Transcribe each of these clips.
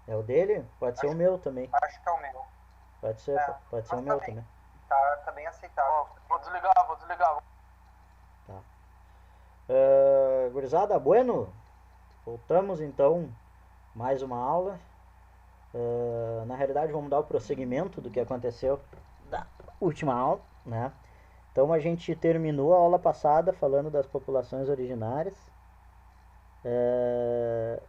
É o dele? Pode ser o Acho, meu também. acho que é o meu. É, Pode ser o mas tá meu bem. também. Tá bem aceitável. Vou desligar, vou desligar. Tá. Gurizada, bueno, voltamos então mais uma aula. Na realidade, vamos dar o prosseguimento do que aconteceu da última aula, né? Então a gente terminou a aula passada falando das populações originárias. É,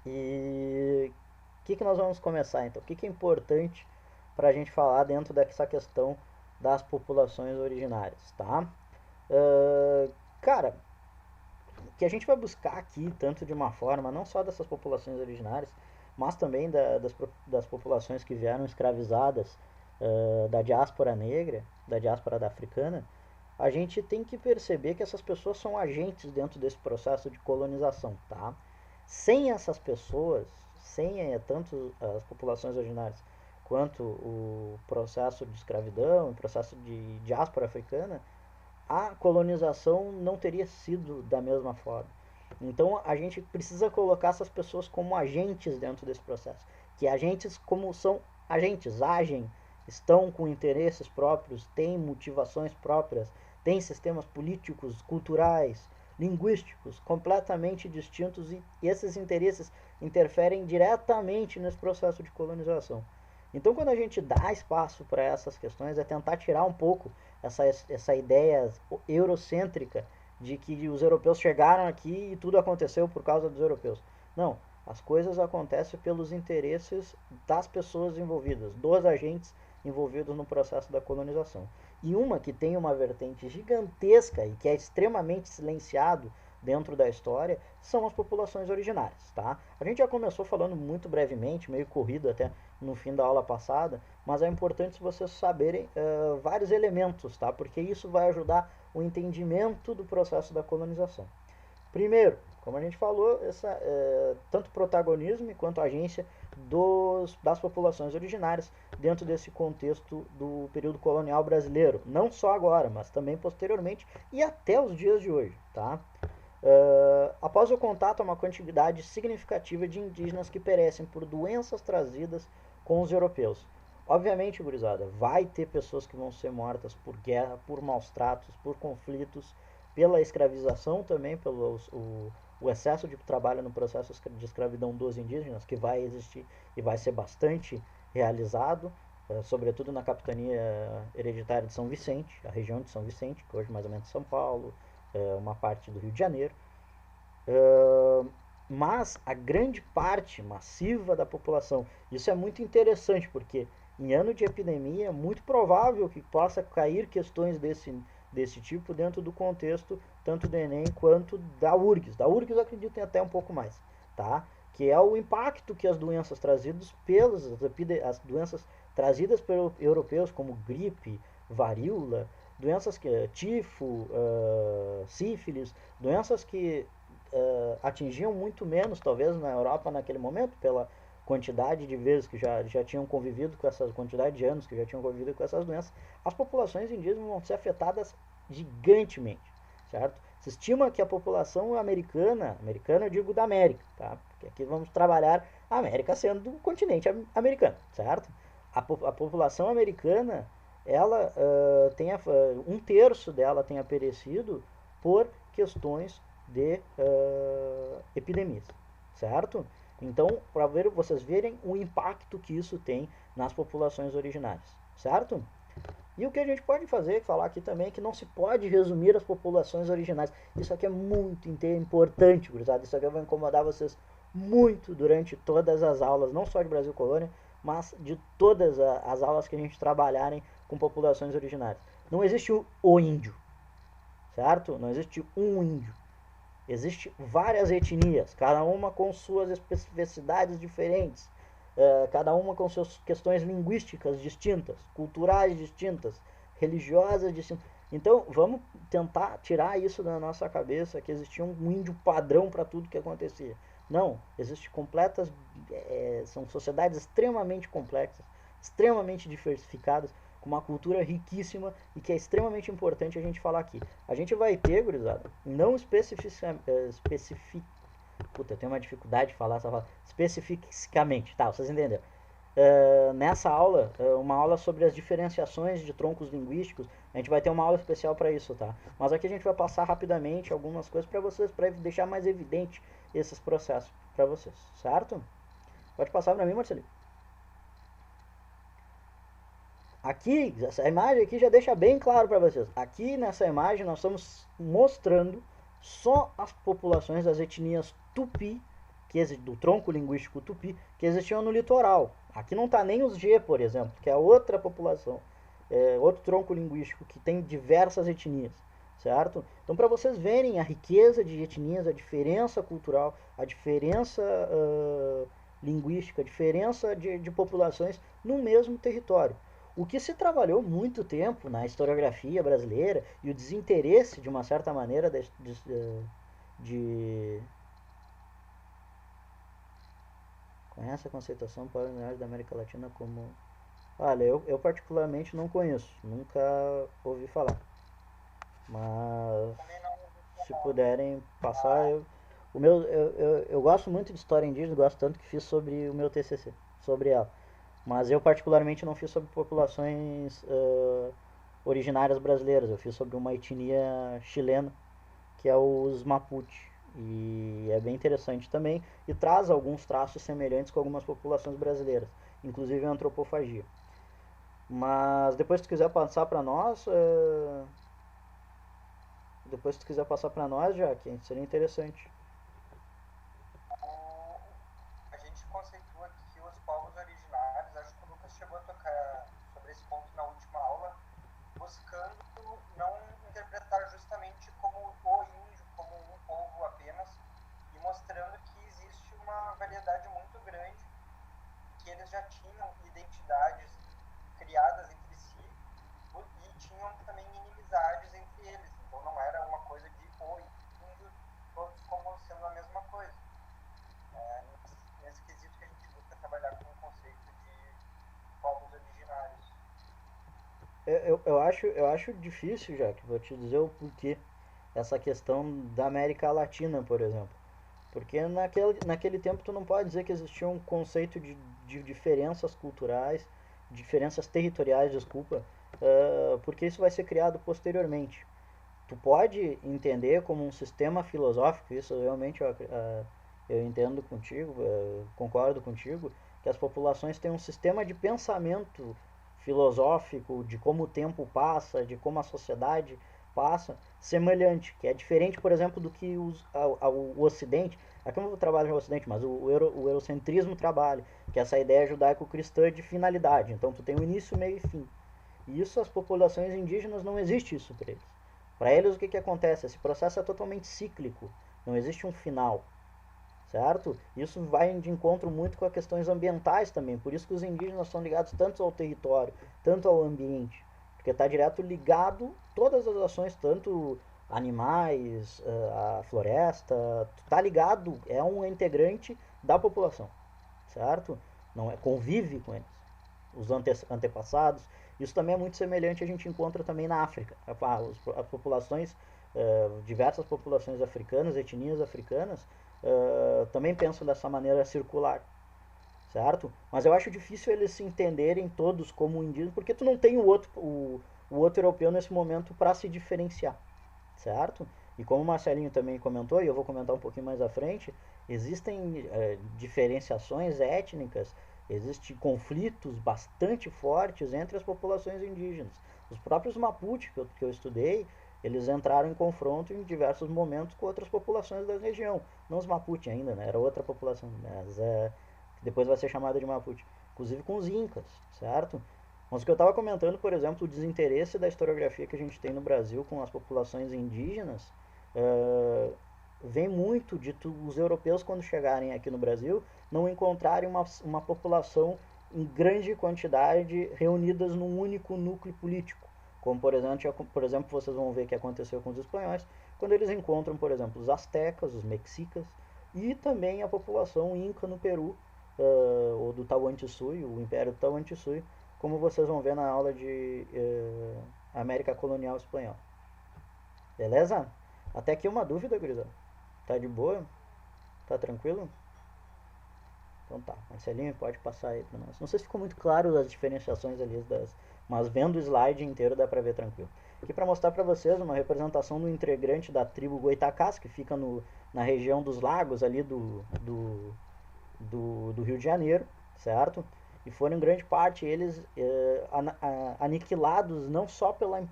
e o que nós vamos começar então? O que é importante para a gente falar dentro dessa questão das populações originárias, tá? Uh, cara, o que a gente vai buscar aqui, tanto de uma forma, não só dessas populações originárias, mas também das populações que vieram escravizadas da diáspora negra, da diáspora da africana, a gente tem que perceber que essas pessoas são agentes dentro desse processo de colonização, tá? Sem essas pessoas, sem tanto as populações originárias quanto o processo de escravidão, o processo de diáspora africana, a colonização não teria sido da mesma forma. Então a gente precisa colocar essas pessoas como agentes dentro desse processo. Que agentes, como são agentes, agem, estão com interesses próprios, têm motivações próprias, têm sistemas políticos, culturais, linguísticos completamente distintos e esses interesses interferem diretamente nesse processo de colonização. Então, quando a gente dá espaço para essas questões, é tentar tirar um pouco essa ideia eurocêntrica de que os europeus chegaram aqui e tudo aconteceu por causa dos europeus. Não, as coisas acontecem pelos interesses das pessoas envolvidas, dos agentes envolvidos no processo da colonização. E uma que tem uma vertente gigantesca e que é extremamente silenciado dentro da história são as populações originárias, tá? A gente já começou falando muito brevemente, meio corrido até no fim da aula passada, mas é importante vocês saberem vários elementos, tá? Porque isso vai ajudar o entendimento do processo da colonização. Primeiro, como a gente falou, tanto protagonismo quanto agência das populações originárias dentro desse contexto do período colonial brasileiro. Não só agora, mas também posteriormente e até os dias de hoje. Tá? Após o contato, há uma quantidade significativa de indígenas que perecem por doenças trazidas com os europeus. Obviamente, gurizada, vai ter pessoas que vão ser mortas por guerra, por maus tratos, por conflitos, pela escravização também, pelo o excesso de trabalho no processo de escravidão dos indígenas, que vai existir e vai ser bastante realizado, sobretudo na capitania hereditária de São Vicente, a região de São Vicente, que hoje mais ou menos São Paulo, uma parte do Rio de Janeiro. Mas a grande parte massiva da população, isso é muito interessante, porque em ano de epidemia é muito provável que possa cair questões desse tipo dentro do contexto tanto do Enem quanto da URGS. Da URGS eu acredito em até um pouco mais, tá? Que é o impacto que as doenças trazidas as doenças trazidas pelos europeus, como gripe, varíola, doenças que tifo, sífilis, doenças que atingiam muito menos, talvez, na Europa naquele momento, pela quantidade de vezes que já tinham convivido com essas, quantidade de anos que já tinham convivido com essas doenças, as populações indígenas vão ser afetadas gigantemente, certo? Se estima que a população americana eu digo da América, tá? Porque aqui vamos trabalhar a América sendo o continente americano, certo? A população americana, ela um terço dela tenha perecido por questões de epidemias, certo? Então, para vocês verem o impacto que isso tem nas populações originárias, certo? E o que a gente pode fazer, falar aqui também, é que não se pode resumir as populações originais. Isso aqui é muito importante, gurizada. Isso aqui vai incomodar vocês muito durante todas as aulas, não só de Brasil Colônia, mas de todas as aulas que a gente trabalharem com populações originárias. Não existe o índio, certo? Não existe um índio. Existem várias etnias, cada uma com suas especificidades diferentes, cada uma com suas questões linguísticas distintas, culturais distintas, religiosas distintas. Então vamos tentar tirar isso da nossa cabeça que existia um índio padrão para tudo que acontecia. Não, existem completas, são sociedades extremamente complexas, extremamente diversificadas, com uma cultura riquíssima e que é extremamente importante a gente falar aqui. A gente vai ter, gurizada, não Puta, eu tenho uma dificuldade de falar essa palavra. Especificamente, tá, vocês entenderam. Nessa aula, uma aula sobre as diferenciações de troncos linguísticos, a gente vai ter uma aula especial para isso, tá? Mas aqui a gente vai passar rapidamente algumas coisas para vocês, para deixar mais evidente esses processos para vocês, certo? Pode passar para mim, Marcelinho. Aqui, essa imagem aqui já deixa bem claro para vocês. Aqui nessa imagem nós estamos mostrando só as populações das etnias tupi, do tronco linguístico tupi, que existiam no litoral. Aqui não está nem os G, por exemplo, que é outra população, outro tronco linguístico que tem diversas etnias, certo? Então, para vocês verem a riqueza de etnias, a diferença cultural, a diferença linguística, a diferença de populações no mesmo território. O que se trabalhou muito tempo na historiografia brasileira e o desinteresse, de uma certa maneira, de conhece a conceituação polinomial da América Latina como... Olha, eu particularmente não conheço, nunca ouvi falar. Mas se puderem passar, eu gosto muito de história indígena, gosto tanto que fiz sobre o meu TCC, sobre ela. Mas eu particularmente não fiz sobre populações originárias brasileiras, eu fiz sobre uma etnia chilena, que é os Mapuche. E é bem interessante também e traz alguns traços semelhantes com algumas populações brasileiras, inclusive a antropofagia. Mas depois se tu quiser passar para nós, já que seria interessante. A gente conceitua aqui os povos originários, acho que o Lucas chegou a tocar sobre esse ponto na última aula, buscando não interpretar justamente como o índio, como um povo apenas, e mostrando que existe uma variedade muito grande, que eles já tinham identidades criadas entre si e tinham também inimizades entre eles. Então não era uma coisa de o índio, todos como sendo a mesma coisa. Nesse quesito que a gente busca trabalhar com o conceito de povos originários. Eu acho difícil, já que vou te dizer o porquê. Essa questão da América Latina, por exemplo. Porque naquele tempo tu não pode dizer que existia um conceito de diferenças culturais, diferenças territoriais, desculpa, porque isso vai ser criado posteriormente. Tu pode entender como um sistema filosófico, isso realmente eu entendo contigo, concordo contigo, que as populações têm um sistema de pensamento filosófico de como o tempo passa, de como a sociedade passa, semelhante, que é diferente, por exemplo, do que o Ocidente, aqui eu não trabalho no Ocidente, mas o eurocentrismo trabalha, que é essa ideia judaico-cristã de finalidade. Então tu tem um início, meio e fim. E isso as populações indígenas não existe isso para eles. Para eles o que acontece? Esse processo é totalmente cíclico, não existe um final, certo? Isso vai de encontro muito com as questões ambientais também, por isso que os indígenas são ligados tanto ao território, tanto ao ambiente, porque está direto ligado todas as ações, tanto animais, a floresta, está ligado, é um integrante da população, certo? Não é, convive com eles, os antepassados. Isso também é muito semelhante, a gente encontra também na África. As populações, diversas populações africanas, etnias africanas, também pensam dessa maneira circular, certo? Mas eu acho difícil eles se entenderem todos como indígenas, porque tu não tem o outro europeu nesse momento para se diferenciar, certo? E como o Marcelinho também comentou, e eu vou comentar um pouquinho mais à frente, existem diferenciações étnicas, existem conflitos bastante fortes entre as populações indígenas. Os próprios Mapuche que eu estudei, eles entraram em confronto em diversos momentos com outras populações da região. Não os Mapuche ainda, né? Era outra população, mas depois vai ser chamada de Mapuche. Inclusive com os Incas, certo? Mas o que eu estava comentando, por exemplo, o desinteresse da historiografia que a gente tem no Brasil com as populações indígenas, vem muito de os europeus, quando chegarem aqui no Brasil, não encontrarem uma população em grande quantidade reunidas num único núcleo político. Como, por exemplo, vocês vão ver que aconteceu com os espanhóis, quando eles encontram, por exemplo, os astecas, os mexicas, e também a população inca no Peru, ou do Tahuantinsuyo, o Império do Tahuantinsuyo, como vocês vão ver na aula de América Colonial Espanhol. Beleza? Até aqui uma dúvida, gurizada. Tá de boa? Tá tranquilo? Então tá, Marcelinho, pode passar aí para nós. Não sei se ficou muito claro as diferenciações ali, mas vendo o slide inteiro dá para ver tranquilo. Aqui para mostrar para vocês uma representação do integrante da tribo Goitacás, que fica na região dos lagos ali do Rio de Janeiro, certo? E foram em grande parte eles aniquilados não só pela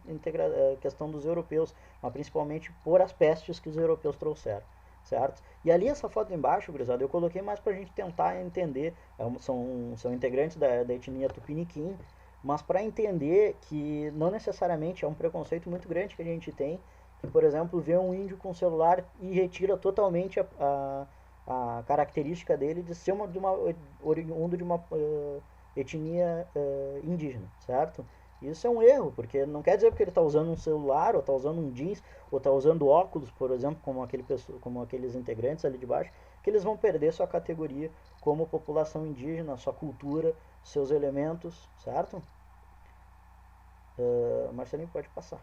questão dos europeus, mas principalmente por as pestes que os europeus trouxeram, certo? E ali essa foto embaixo, gurizada, eu coloquei mais pra gente tentar entender, são integrantes da etnia Tupiniquim, mas para entender que não necessariamente é um preconceito muito grande que a gente tem, que por exemplo vê um índio com celular e retira totalmente a característica dele de ser oriundo de uma etnia indígena, certo? Isso é um erro, porque não quer dizer porque ele está usando um celular, ou está usando um jeans, ou está usando óculos, por exemplo, como aqueles integrantes ali de baixo, que eles vão perder sua categoria como população indígena, sua cultura, seus elementos, certo? Marcelinho, pode passar,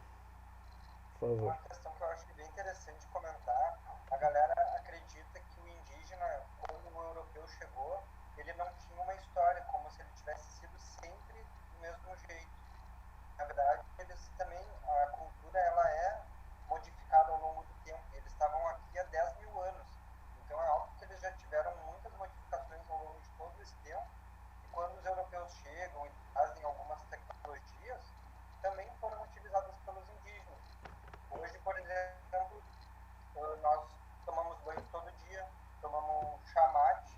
por favor. Uma questão que eu acho bem interessante comentar, a galera acredita que o indígena, quando o europeu chegou, ele não tinha uma história, como se ele tivesse sido sempre do mesmo jeito. Na verdade, eles também, a cultura ela é modificada ao longo do tempo. Eles estavam aqui há 10 mil anos. Então é óbvio que eles já tiveram muitas modificações ao longo de todo esse tempo. E quando os europeus chegam e trazem algumas tecnologias, também foram utilizadas pelos indígenas. Hoje, por exemplo, nós tomamos banho todo dia, tomamos chamate,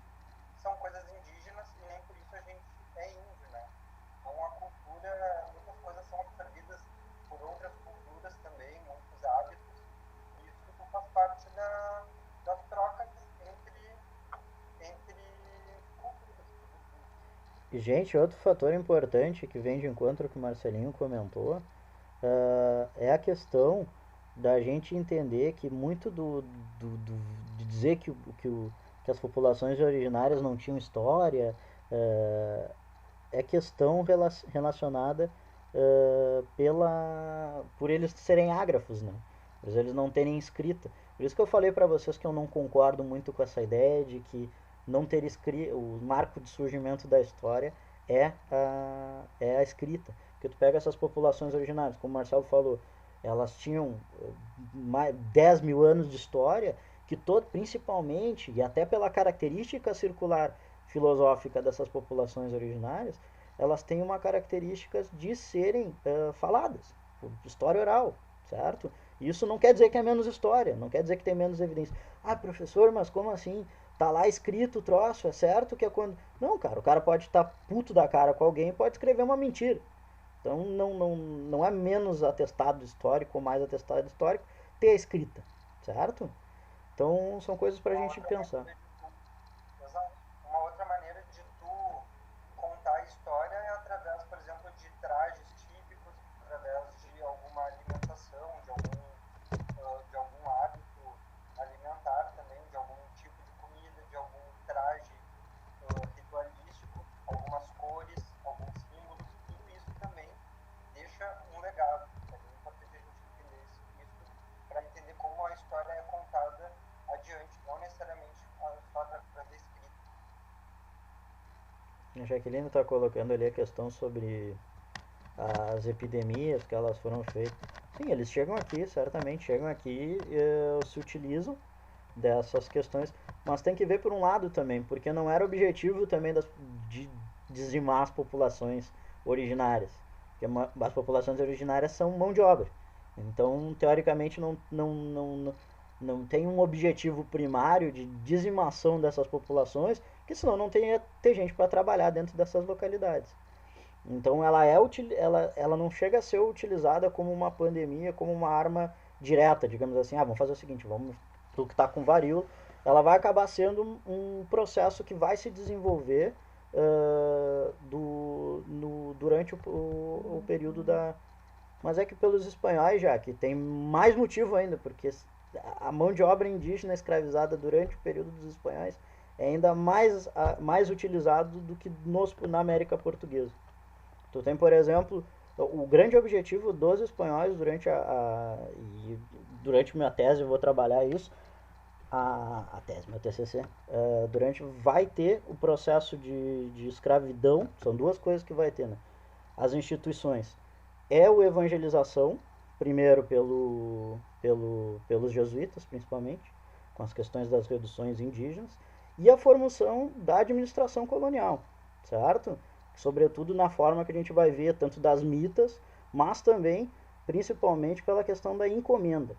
são coisas indígenas e nem por isso a gente é índio, né? Então a cultura, muitas coisas são absorvidas por outras culturas também, muitos hábitos, e isso faz parte das trocas entre culturas. E, gente, outro fator importante que vem de encontro ao que o Marcelinho comentou é a questão da gente entender que muito de dizer que as populações originárias não tinham história é questão relacionada por eles serem ágrafos, né? Por eles não terem escrita. Por isso que eu falei para vocês que eu não concordo muito com essa ideia de que não ter escrita, o marco de surgimento da história é a escrita. Porque tu pega essas populações originárias, como o Marcelo falou, elas tinham 10 mil anos de história, que principalmente, e até pela característica circular filosófica dessas populações originárias, elas têm uma característica de serem faladas, história oral, certo? Isso não quer dizer que é menos história, não quer dizer que tem menos evidência. Ah, professor, mas como assim? Tá lá escrito o troço, é certo que é quando... Não, cara, o cara pode estar puto da cara com alguém e pode escrever uma mentira. Então não é menos atestado histórico ou mais atestado histórico ter a escrita, certo? Então são coisas pra gente pensar. Uma outra maneira de tu contar a história é através, por exemplo, de trajes típicos, através de alguma alimentação, de algum hábito alimentar também, de algum tipo de comida, de algum traje ritualístico, algumas cores, alguns símbolos, tudo isso também deixa um legado. É bem importante a gente entender isso para entender como a história é contada adiante, não necessariamente só através da escrita. A Jaqueline está colocando ali a questão sobre as epidemias que elas foram feitas. Sim, eles chegam aqui, certamente chegam aqui e se utilizam dessas questões, mas tem que ver por um lado também, porque não era objetivo também de dizimar as populações originárias, porque as populações originárias são mão de obra, então teoricamente não tem um objetivo primário de dizimação dessas populações, que senão não teria ter gente para trabalhar dentro dessas localidades. Então ela não chega a ser utilizada como uma pandemia, como uma arma direta, digamos assim, vamos fazer o seguinte, tu que está com varíola, ela vai acabar sendo um processo que vai se desenvolver durante o período da... Mas é que pelos espanhóis já, que tem mais motivo ainda, porque a mão de obra indígena escravizada durante o período dos espanhóis é ainda mais utilizado do que na América Portuguesa. Tu tem, por exemplo, o grande objetivo dos espanhóis durante minha tese, eu vou trabalhar isso, A tese, meu TCC, vai ter o processo de escravidão, são duas coisas que vai ter, né? As instituições é o evangelização, primeiro pelos jesuítas, principalmente, com as questões das reduções indígenas, e a formação da administração colonial, certo? Sobretudo na forma que a gente vai ver, tanto das mitas, mas também, principalmente, pela questão da encomenda,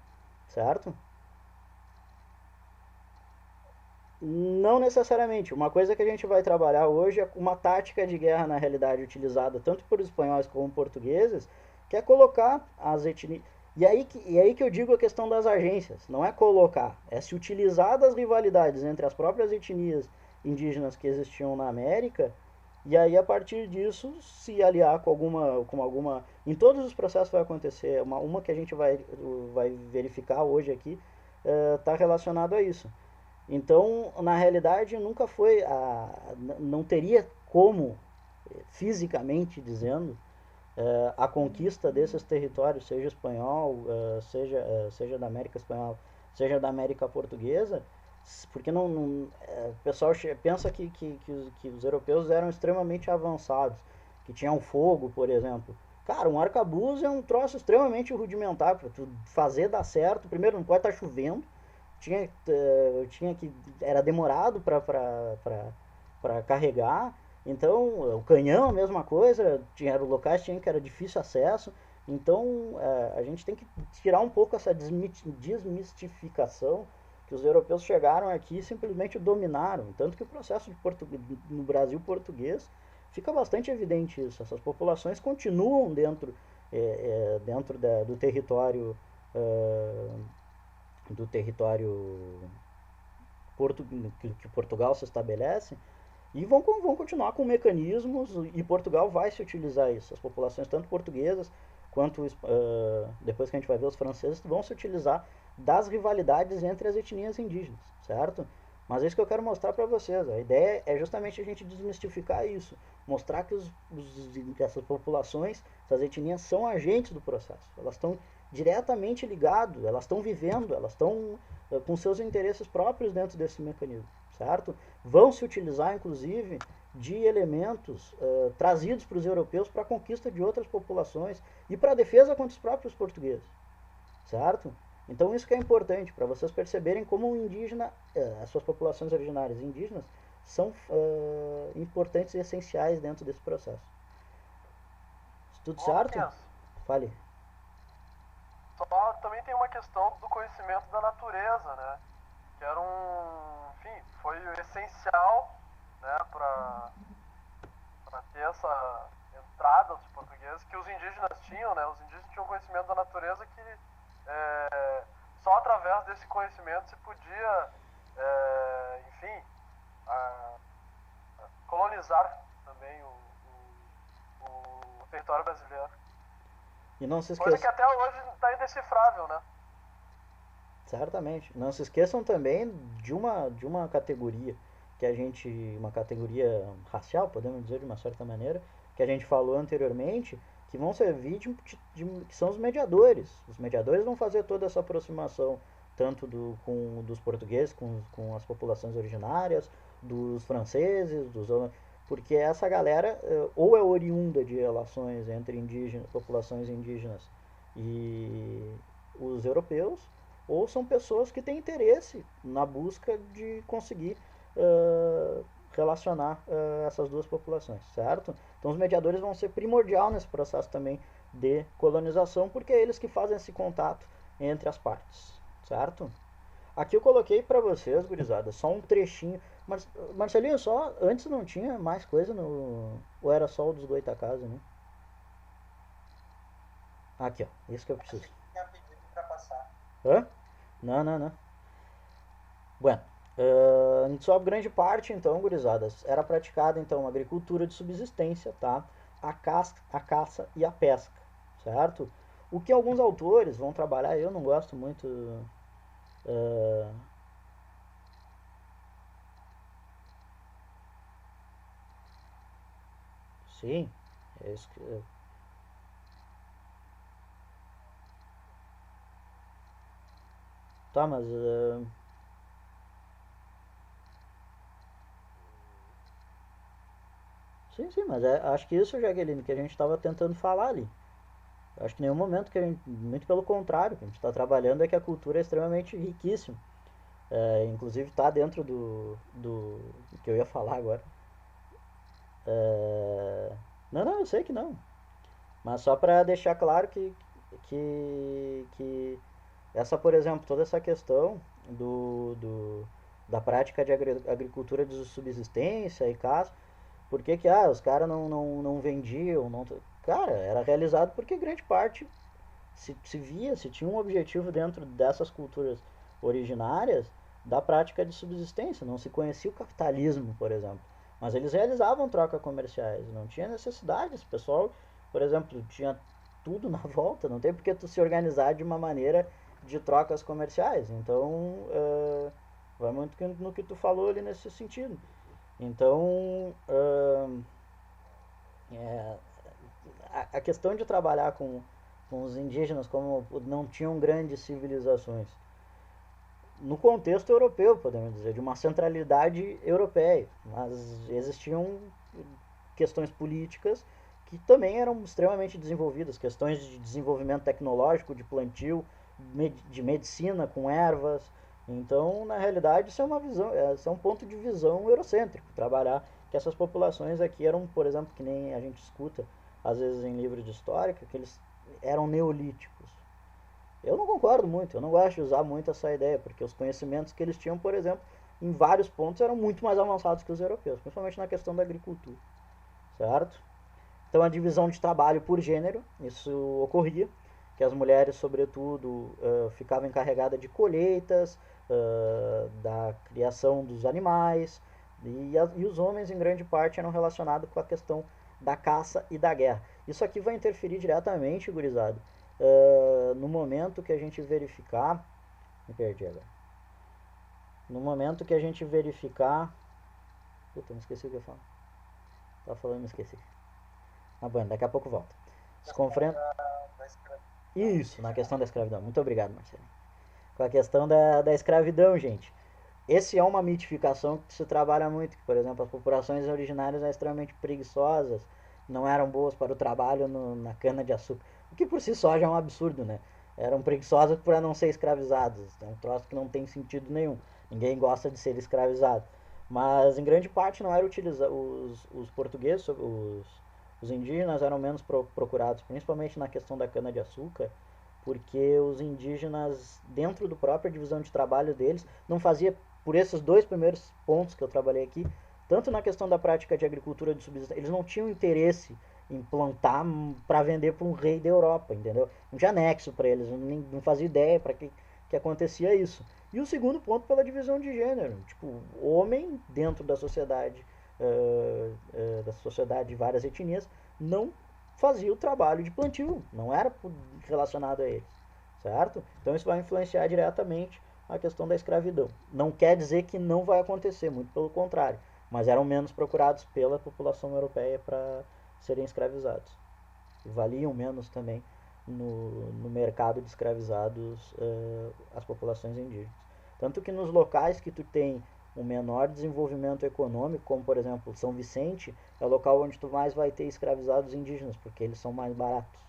certo? Não necessariamente. Uma coisa que a gente vai trabalhar hoje é uma tática de guerra, na realidade, utilizada tanto por espanhóis como portugueses, que é colocar as etnias. E aí que eu digo a questão das agências. Não é colocar, é se utilizar das rivalidades entre as próprias etnias indígenas que existiam na América, e aí a partir disso se aliar com alguma. Em todos os processos vai acontecer. Uma que a gente vai verificar hoje aqui está relacionado a isso. Então, na realidade, nunca foi não teria como, fisicamente dizendo, a conquista desses territórios, seja espanhol, seja da América Espanhola, seja da América Portuguesa, porque o pessoal pensa que os europeus eram extremamente avançados, que tinham fogo, por exemplo. Cara, um arcabuz é um troço extremamente rudimentar para tu fazer dar certo. Primeiro, não pode estar chovendo, tinha que era demorado para carregar. Então, o canhão, a mesma coisa, tinha locais que era difícil acesso. Então, a gente tem que tirar um pouco essa desmistificação que os europeus chegaram aqui e simplesmente dominaram. Tanto que o processo no Brasil português fica bastante evidente isso. Essas populações continuam dentro do território uh, do território que Portugal se estabelece e vão continuar com mecanismos e Portugal vai se utilizar isso. As populações, tanto portuguesas quanto depois que a gente vai ver os franceses, vão se utilizar das rivalidades entre as etnias indígenas, certo? Mas é isso que eu quero mostrar para vocês. A ideia é justamente a gente desmistificar isso, mostrar que essas populações, essas etnias são agentes do processo. Elas estão diretamente ligadas, elas estão vivendo, elas estão com seus interesses próprios dentro desse mecanismo, certo? Vão se utilizar, inclusive, de elementos trazidos para os europeus para a conquista de outras populações e para a defesa contra os próprios portugueses, certo? Então isso que é importante para vocês perceberem como o indígena, as suas populações originárias indígenas são importantes e essenciais dentro desse processo. Tudo Ô, certo? Luquinhas, Fale. só também tem uma questão do conhecimento da natureza, né? Que era enfim, foi essencial, né, para ter essa entrada dos portugueses que os indígenas tinham, né? Os indígenas tinham conhecimento da natureza que só através desse conhecimento se podia, enfim, colonizar também o território brasileiro. E não se Coisa que esqueça, até hoje está indecifrável, né? certamente, não se esqueçam também de uma categoria uma categoria racial, podemos dizer de uma certa maneira, que a gente falou anteriormente, que vão servir que são os mediadores. Os mediadores vão fazer toda essa aproximação, tanto dos portugueses com as populações originárias, dos franceses, porque essa galera ou é oriunda de relações entre populações indígenas e os europeus, ou são pessoas que têm interesse na busca de conseguir relacionar essas duas populações, certo? Então os mediadores vão ser primordial nesse processo também de colonização, porque é eles que fazem esse contato entre as partes, certo? Aqui eu coloquei para vocês, gurizada, só um trechinho. Mas, Marcelinho, só antes não tinha mais coisa no. Ou era só o dos Goitacazes, né? Aqui, ó. Isso que eu Achei preciso. que tinha pedido para passar. Hã? Não, não, não. Bueno, sob grande parte, então, gurizadas, era praticada, então, a agricultura de subsistência, tá? A caça e a pesca, certo? O que alguns autores vão trabalhar, eu não gosto muito. ah, sim, é isso que, tá, mas Sim, sim, mas acho que isso, Jaqueline, que a gente estava tentando falar ali. Eu acho que em nenhum momento que a gente, muito pelo contrário, o que a gente está trabalhando é que a cultura é extremamente riquíssima. Inclusive está dentro do que eu ia falar agora. É, não, não, eu sei que não. Mas só para deixar claro que essa, por exemplo, toda essa questão da prática de agricultura de subsistência e caça, por que que os caras não vendiam? Não, cara, era realizado porque grande parte se via, se tinha um objetivo dentro dessas culturas originárias da prática de subsistência. Não se conhecia o capitalismo, por exemplo. Mas eles realizavam trocas comerciais, não tinha necessidade. Esse pessoal, por exemplo, tinha tudo na volta, não tem porque tu se organizar de uma maneira de trocas comerciais. Então, vai muito no que tu falou ali nesse sentido. Então, é, a questão de trabalhar com os indígenas como não tinham grandes civilizações, no contexto europeu, podemos dizer, de uma centralidade europeia, mas existiam questões políticas que também eram extremamente desenvolvidas, questões de desenvolvimento tecnológico, de plantio, de medicina com ervas. Então, na realidade, isso é uma visão, isso é um ponto de visão eurocêntrico, trabalhar que essas populações aqui eram, por exemplo, que nem a gente escuta às vezes em livros de história, que eles eram neolíticos. Eu não concordo muito, eu não gosto de usar muito essa ideia, porque os conhecimentos que eles tinham, por exemplo, em vários pontos eram muito mais avançados que os europeus, principalmente na questão da agricultura, certo? Então a divisão de trabalho por gênero, isso ocorria, que as mulheres, sobretudo, ficavam encarregadas de colheitas, da criação dos animais, e os homens, em grande parte, eram relacionados com a questão da caça e da guerra. Isso aqui vai interferir diretamente, gurizado, no momento que a gente verificar. Me perdi agora. No momento que a gente verificar. Puta, me esqueci o que eu falo. Tava falando e me esqueci. Ah, bom, daqui a pouco volta. Isso, na questão da escravidão. Muito obrigado, Marcelo. Com a questão da escravidão, gente. Esse é uma mitificação que se trabalha muito, que, por exemplo, as populações originárias eram extremamente preguiçosas, não eram boas para o trabalho na cana-de-açúcar, o que por si só já é um absurdo, né? Eram preguiçosas para não ser escravizadas, é um troço que não tem sentido nenhum, ninguém gosta de ser escravizado. Mas em grande parte não era utilizado, os portugueses, os indígenas eram menos procurados, principalmente na questão da cana-de-açúcar, porque os indígenas, dentro da própria divisão de trabalho deles, não fazia por esses dois primeiros pontos que eu trabalhei aqui, tanto na questão da prática de agricultura de subsistência, eles não tinham interesse em plantar para vender para um rei da Europa, entendeu? Não tinha nexo para eles, não fazia ideia para que acontecia isso. E o segundo ponto pela divisão de gênero, tipo, homem dentro da sociedade de várias etnias não fazia o trabalho de plantio, não era relacionado a eles, certo? Então isso vai influenciar diretamente a questão da escravidão. Não quer dizer que não vai acontecer, muito pelo contrário, mas eram menos procurados pela população europeia para serem escravizados. E valiam menos também no mercado de escravizados as populações indígenas. Tanto que nos locais que tu tem um menor desenvolvimento econômico, como por exemplo São Vicente, é o local onde tu mais vai ter escravizados indígenas, porque eles são mais baratos.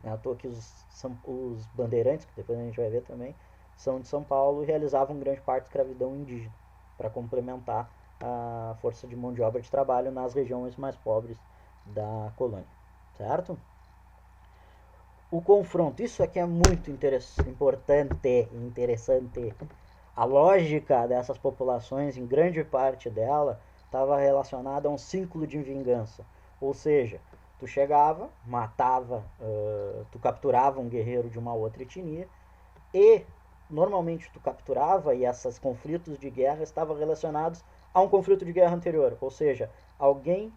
Não é à toa que os bandeirantes, que depois a gente vai ver também, são de São Paulo e realizavam grande parte de escravidão indígena, para complementar a força de mão de obra de trabalho nas regiões mais pobres da colônia, certo? O confronto, isso aqui é muito interessante. A lógica dessas populações, em grande parte dela, estava relacionada a um ciclo de vingança. Ou seja, tu chegava, matava, tu capturava um guerreiro de uma outra etnia e normalmente tu capturava e esses conflitos de guerra estavam relacionados a um conflito de guerra anterior. Ou seja, alguém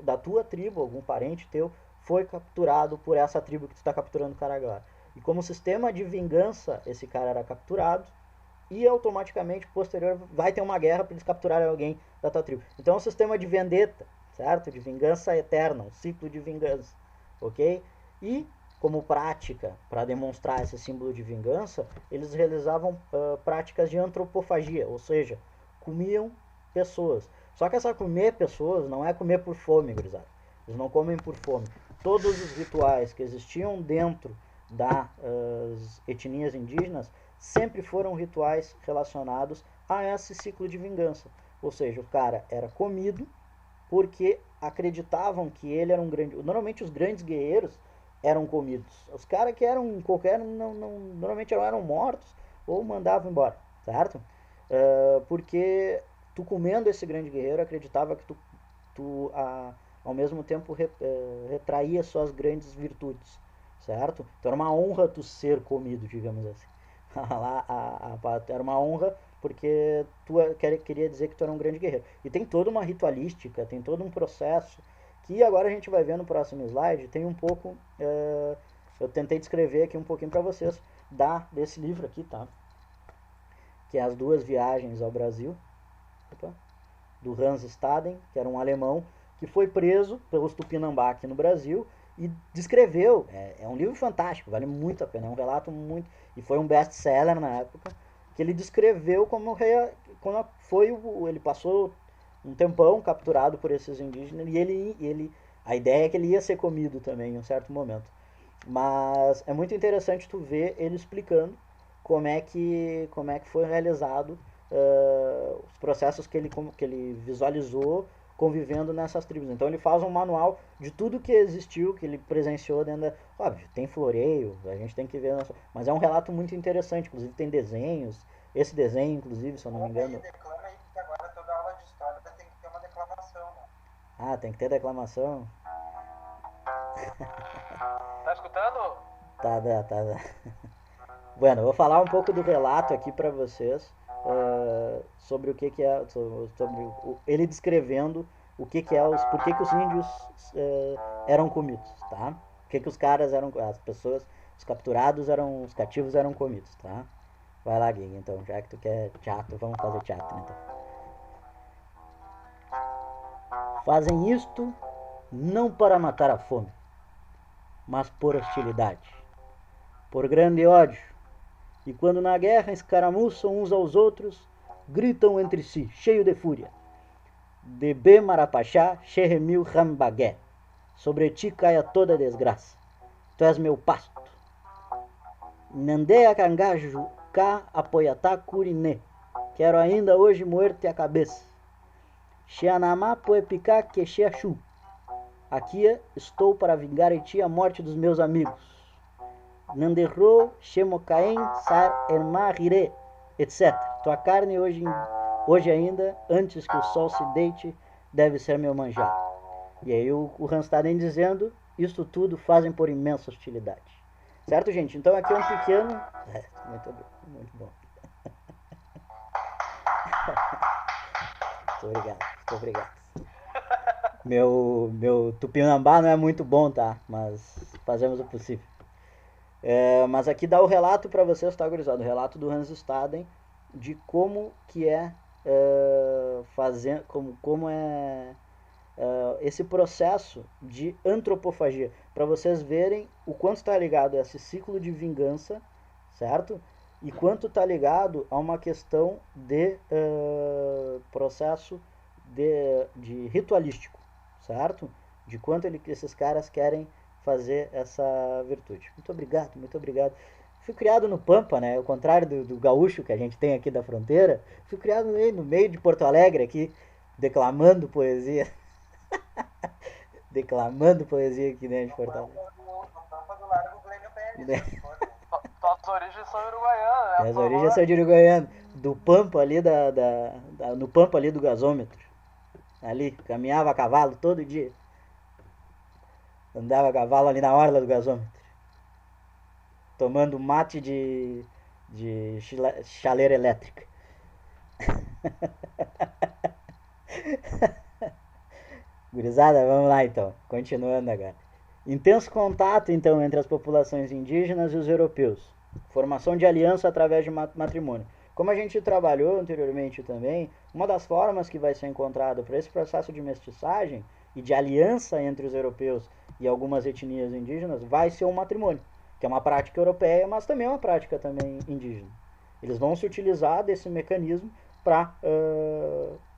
da tua tribo, algum parente teu, foi capturado por essa tribo que tu está capturando o cara agora. E como sistema de vingança, esse cara era capturado e automaticamente, posterior, vai ter uma guerra para eles capturarem alguém da tua tribo. Então é um sistema de vendetta, certo? De vingança eterna, um ciclo de vingança, ok? E como prática, para demonstrar esse símbolo de vingança, eles realizavam práticas de antropofagia, ou seja, comiam pessoas. Só que essa comer pessoas não é comer por fome, gurizada. Eles não comem por fome. Todos os rituais que existiam dentro das etnias indígenas sempre foram rituais relacionados a esse ciclo de vingança. Ou seja, o cara era comido porque acreditavam que ele era um grande... Normalmente os grandes guerreiros eram comidos. Os caras que eram qualquer... normalmente eram mortos ou mandavam embora, certo? Porque tu comendo esse grande guerreiro acreditava que tu ao mesmo tempo retraía suas grandes virtudes, certo? Então era uma honra tu ser comido, digamos assim. Era uma honra porque tu queria dizer que tu era um grande guerreiro. E tem toda uma ritualística, tem todo um processo que agora a gente vai ver no próximo slide. Tem um pouco, eu tentei descrever aqui um pouquinho para vocês desse livro aqui, tá? Que é As Duas Viagens ao Brasil, do Hans Staden, que era um alemão que foi preso pelos Tupinambá aqui no Brasil e descreveu, é um livro fantástico, vale muito a pena, é um relato muito, e foi um best-seller na época, que ele descreveu como quando ele passou um tempão capturado por esses indígenas e a ideia é que ele ia ser comido também em um certo momento. Mas é muito interessante tu ver ele explicando como é que foi realizado os processos que ele visualizou convivendo nessas tribos. Então ele faz um manual de tudo que existiu, que ele presenciou dentro da... Óbvio, tem floreio, a gente tem que ver... Mas é um relato muito interessante, inclusive tem desenhos. Esse desenho, inclusive, se eu não me engano... Declama aí que agora toda aula de história tem que ter uma declamação, né? Ah, tem que ter declamação? Tá escutando? Tá. Bueno, eu vou falar um pouco do relato aqui para vocês sobre o que é, sobre ele descrevendo o que é por que os índios eram comidos, tá? Por que os caras eram, as pessoas, os capturados os cativos eram comidos, tá? Vai lá, Gui, então, já que tu quer teatro, vamos fazer teatro, então. Fazem isto não para matar a fome, mas por hostilidade, por grande ódio. E quando na guerra escaramuçam uns aos outros, gritam entre si, cheio de fúria: Debê Marapachá, Xeremil Rambagué, sobre ti caia toda desgraça. Tu és meu pasto. Nandea Cangaju, Cá Apoiatá Curiné, quero ainda hoje moer-te a cabeça. Xeanamá Poepicá Quexeachu, aqui estou para vingar em ti a morte dos meus amigos. Nanderro, Shemocaen, Sar, Ermahire, etc. Tua carne hoje ainda, antes que o sol se deite, deve ser meu manjar. E aí o Hanstaden dizendo, isso tudo fazem por imensa hostilidade. Certo, gente? Então aqui é um pequeno... muito bom. Muito obrigado. Meu tupinambá não é muito bom, tá? Mas fazemos o possível. Mas aqui dá o relato para vocês, tá, gurizada? O relato do Hans Staden de como que é esse processo de antropofagia, para vocês verem o quanto está ligado a esse ciclo de vingança, certo? E quanto está ligado a uma questão de processo de ritualístico, certo? De quanto esses caras querem fazer essa virtude. Muito obrigado. Fui criado no Pampa, né? Ao contrário do gaúcho que a gente tem aqui da fronteira. Fui criado no meio de Porto Alegre aqui, declamando poesia. Declamando poesia aqui dentro de Porto Alegre. No Pampa do Largo Glênio Pérez. Tuas origens são uruguaianas, né? As origens são de uruguaiano. Do Pampa ali no Pampa ali do gasômetro. Ali, caminhava a cavalo todo dia. Andava a cavalo ali na orla do gasômetro. Tomando mate de chaleira elétrica. Gurizada, vamos lá então. Continuando agora. Intenso contato então entre as populações indígenas e os europeus. Formação de aliança através de matrimônio. Como a gente trabalhou anteriormente também, uma das formas que vai ser encontrada para esse processo de mestiçagem e de aliança entre os europeus e algumas etnias indígenas vai ser o matrimônio, que é uma prática europeia, mas também é uma prática também indígena. Eles vão se utilizar desse mecanismo para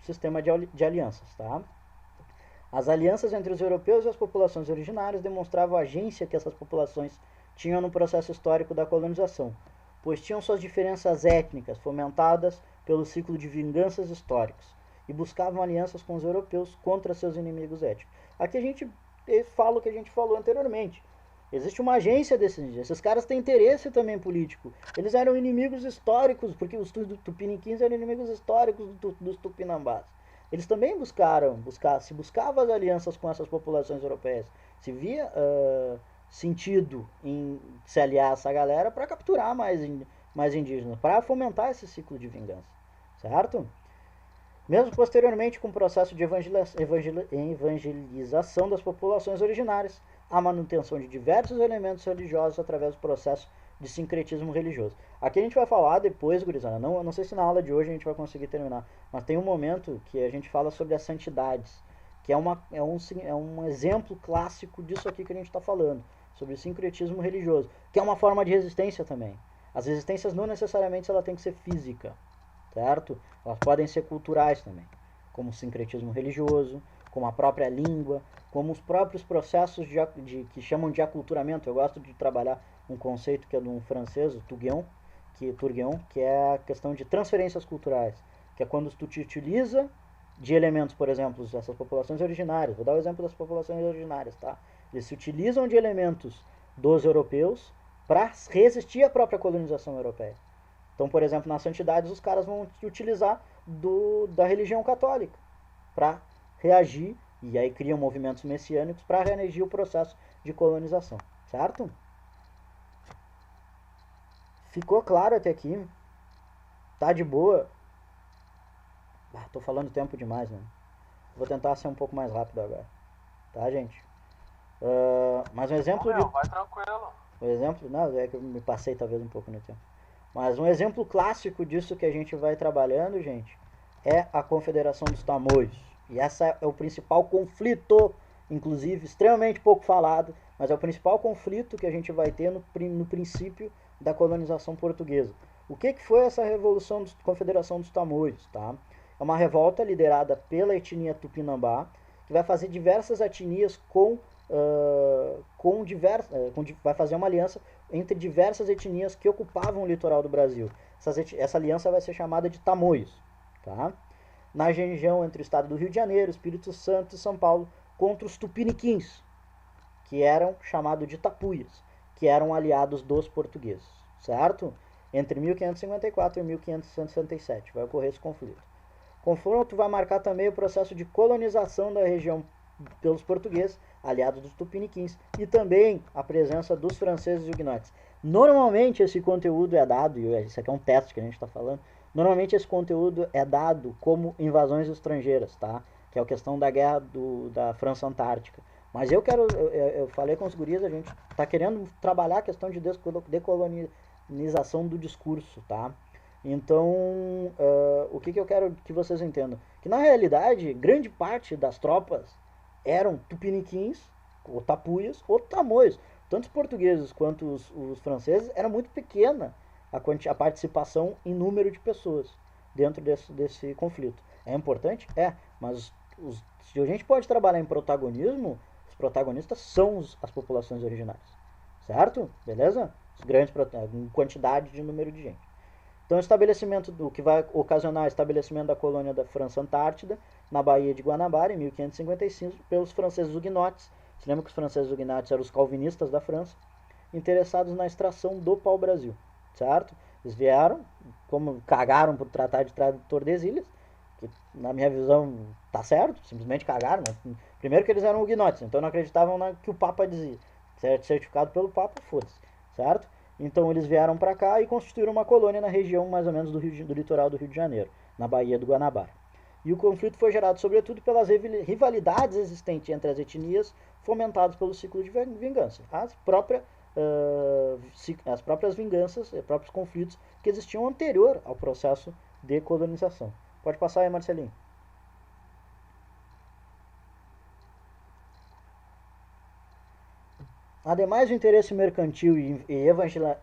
sistema de alianças, tá? As alianças entre os europeus e as populações originárias demonstravam a agência que essas populações tinham no processo histórico da colonização, pois tinham suas diferenças étnicas fomentadas pelo ciclo de vinganças históricos e buscavam alianças com os europeus contra seus inimigos étnicos. Aqui a gente fala o que a gente falou anteriormente. Existe uma agência desses indígenas. Esses caras têm interesse também político. Eles eram inimigos históricos, porque os tupiniquins eram inimigos históricos dos tupinambás. Eles também se buscava as alianças com essas populações europeias. Se via sentido em se aliar a essa galera para capturar mais indígenas, para fomentar esse ciclo de vingança. Certo? Mesmo posteriormente, com o processo de evangelização das populações originárias, a manutenção de diversos elementos religiosos através do processo de sincretismo religioso. Aqui a gente vai falar depois, gurizada, não sei se na aula de hoje a gente vai conseguir terminar, mas tem um momento que a gente fala sobre as santidades, que é um exemplo clássico disso aqui que a gente está falando, sobre o sincretismo religioso, que é uma forma de resistência também. As resistências não necessariamente ela tem que ser física, certo? Elas podem ser culturais também, como o sincretismo religioso, como a própria língua, como os próprios processos que chamam de aculturamento. Eu gosto de trabalhar um conceito que é de um francês, o Tourguéon, que é a questão de transferências culturais, que é quando tu te utiliza de elementos, por exemplo, dessas populações originárias. Vou dar o exemplo das populações originárias, tá? Eles se utilizam de elementos dos europeus para resistir à própria colonização europeia. Então, por exemplo, nas santidades os caras vão utilizar da religião católica para reagir, e aí criam movimentos messiânicos para reagir o processo de colonização, certo? Ficou claro até aqui? Tá de boa? Tô falando tempo demais, né? Vou tentar ser um pouco mais rápido agora, tá, gente? Mas um exemplo de... Vai tranquilo. Um exemplo... Não, é que eu me passei talvez um pouco no tempo. Mas um exemplo clássico disso que a gente vai trabalhando, gente, é a Confederação dos Tamoios. E essa é o principal conflito, inclusive extremamente pouco falado, mas é o principal conflito que a gente vai ter no princípio da colonização portuguesa. O que foi essa revolução da Confederação dos Tamoios? Tá? É uma revolta liderada pela etnia Tupinambá, que vai fazer diversas etnias vai fazer uma aliança entre diversas etnias que ocupavam o litoral do Brasil. Essa aliança vai ser chamada de Tamoios. Tá? Na região entre o estado do Rio de Janeiro, Espírito Santo e São Paulo, contra os tupiniquins, que eram chamados de tapuias, que eram aliados dos portugueses, certo? Entre 1554 e 1567 vai ocorrer esse conflito. O confronto vai marcar também o processo de colonização da região pelos portugueses, aliados dos tupiniquins, e também a presença dos franceses e huguenotes. Normalmente esse conteúdo é dado, e isso aqui é um teste que a gente está falando, normalmente esse conteúdo é dado como invasões estrangeiras, tá? Que é a questão da guerra da França Antártica. Mas eu falei com os guris, a gente está querendo trabalhar a questão de decolonização do discurso, tá? Então, o que eu quero que vocês entendam? Que na realidade, grande parte das tropas eram tupiniquins, ou tapuias, ou tamoios. Tanto os portugueses quanto os franceses, era muito pequena a participação em número de pessoas dentro desse conflito. É importante? É, mas se a gente pode trabalhar em protagonismo, os protagonistas são as populações originárias, certo? Beleza? Em quantidade de número de gente. Então, o que vai ocasionar o estabelecimento da colônia da França Antártida, na Baía de Guanabara, em 1555, pelos franceses huguenotes. Você lembra que os franceses huguenotes eram os calvinistas da França, interessados na extração do pau-brasil, certo? Eles vieram, como cagaram por tratar de Tratado de Tordesilhas, que na minha visão tá certo, simplesmente cagaram. Né? Primeiro que eles eram huguenotes, então não acreditavam no que o Papa dizia. Certificado pelo Papa, foda-se, certo? Então eles vieram para cá e constituíram uma colônia na região mais ou menos do litoral do Rio de Janeiro, na Baía do Guanabara. E o conflito foi gerado sobretudo pelas rivalidades existentes entre as etnias, fomentadas pelo ciclo de vingança. As próprias vinganças, os próprios conflitos que existiam anterior ao processo de colonização. Pode passar aí, Marcelinho. Ademais do interesse mercantil e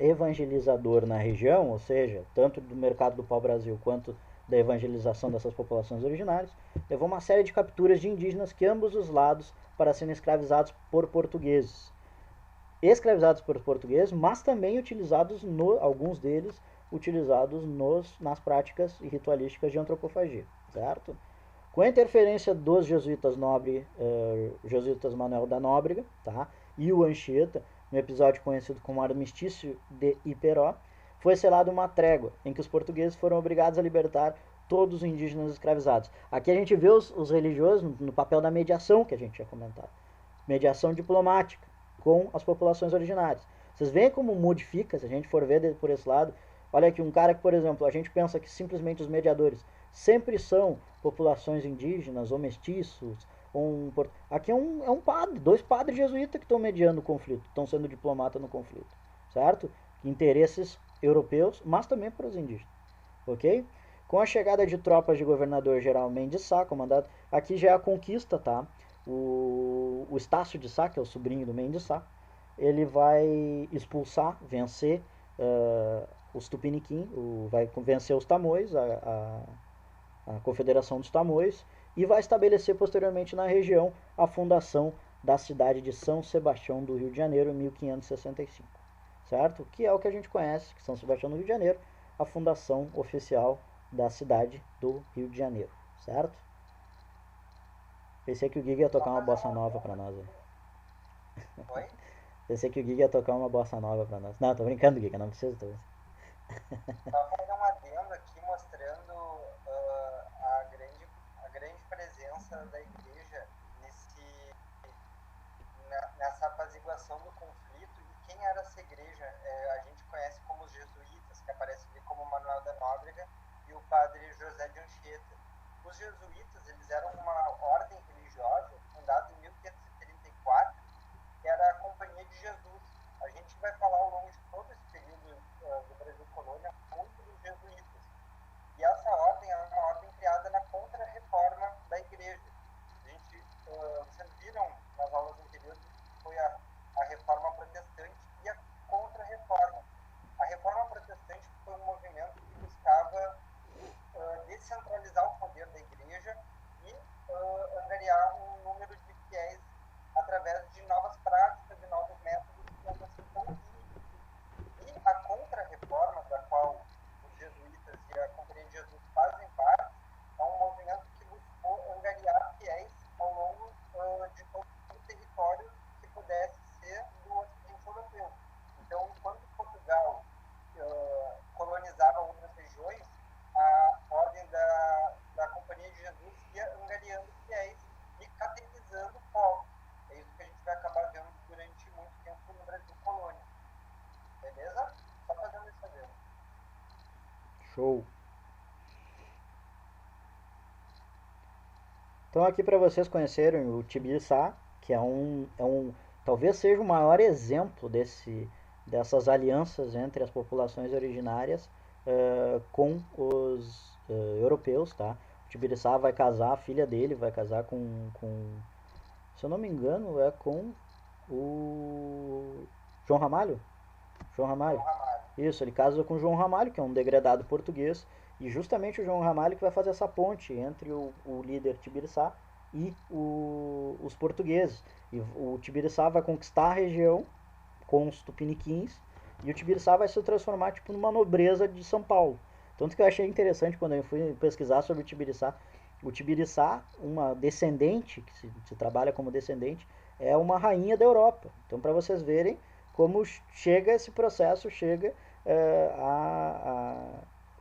evangelizador na região, ou seja, tanto do mercado do pau-brasil quanto da evangelização dessas populações originárias, levou uma série de capturas de indígenas que ambos os lados para serem escravizados por portugueses. Escravizados por portugueses, mas também utilizados, alguns deles, utilizados nas práticas e ritualísticas de antropofagia, certo? Com a interferência dos jesuítas jesuítas Manuel da Nóbrega, tá? E o Anchieta, no episódio conhecido como Armistício de Iperó, foi selada uma trégua em que os portugueses foram obrigados a libertar todos os indígenas escravizados. Aqui a gente vê os religiosos no papel da mediação que a gente tinha comentado. Mediação diplomática com as populações originárias. Vocês veem como modifica, se a gente for ver por esse lado. Olha aqui, um cara que, por exemplo, a gente pensa que simplesmente os mediadores sempre são populações indígenas ou mestiços. Aqui é um padre, 2 padres jesuítas que estão mediando o conflito, estão sendo diplomata no conflito, certo? Interesses europeus, mas também para os indígenas, ok? Com a chegada de tropas de governador-geral Mendes Sá, comandado, aqui já é a conquista, tá? O Estácio de Sá, que é o sobrinho do Mendes Sá, ele vai expulsar, vencer os Tupiniquim, vai vencer os Tamoios, a Confederação dos Tamoios, e vai estabelecer posteriormente na região a fundação da cidade de São Sebastião do Rio de Janeiro em 1565, certo? Que é o que a gente conhece, que São Sebastião do Rio de Janeiro, a fundação oficial da cidade do Rio de Janeiro, certo? Pensei que o Giga ia tocar uma bossa nova pra nós. Oi? Pensei que o Giga ia tocar uma bossa nova pra nós. Não, tô brincando, Giga, não precisa. Só fazer um adendo aqui mostrando a grande presença da igreja nessa apaziguação do conflito. E quem era essa igreja? A gente conhece como os jesuítas, que aparecem ali como Manuel da Nóbrega e o padre José de Anchieta. Os jesuítas, eles eram uma ordem religiosa fundada em 1534, que era a Companhia de Jesus. A gente vai falar ao longo de todo esse período do Brasil colônia muito dos jesuítas. E essa ordem é uma ordem criada na contra-reforma da igreja. Vocês viram nas aulas anteriores que foi a reforma protestante e a contra-reforma. A reforma protestante foi um movimento que buscava descentralizar o poder da igreja e angariar um número de fiéis através de novas práticas e novos métodos que andam se conseguir. E a contra-reforma, da qual os jesuítas e a Companhia de Jesus fazem parte, é um movimento que buscou angariar fiéis ao longo de todo o território que pudesse ser do Ocidente Europeu. Então, enquanto Portugal colonizava outras regiões, a ordem da Companhia de Jesus ia angariando fiéis e catequizando povos. É isso que a gente vai acabar vendo durante muito tempo no Brasil colônia. Beleza? Só fazendo isso mesmo. Show! Então aqui para vocês conhecerem o Tibiriçá, que talvez seja o maior exemplo dessas alianças entre as populações originárias com os europeus, tá? O Tibiriçá vai casar, a filha dele vai casar se eu não me engano, é com o João Ramalho? João Ramalho. Isso, ele casa com o João Ramalho, que é um degredado português, e justamente o João Ramalho que vai fazer essa ponte entre o líder Tibiriçá e os portugueses. E o Tibiriçá vai conquistar a região com os tupiniquins, e o Tibiriçá vai se transformar tipo numa nobreza de São Paulo. Tanto que eu achei interessante quando eu fui pesquisar sobre o Tibiriçá, uma descendente, que se trabalha como descendente, é uma rainha da Europa. Então, para vocês verem como chega esse processo,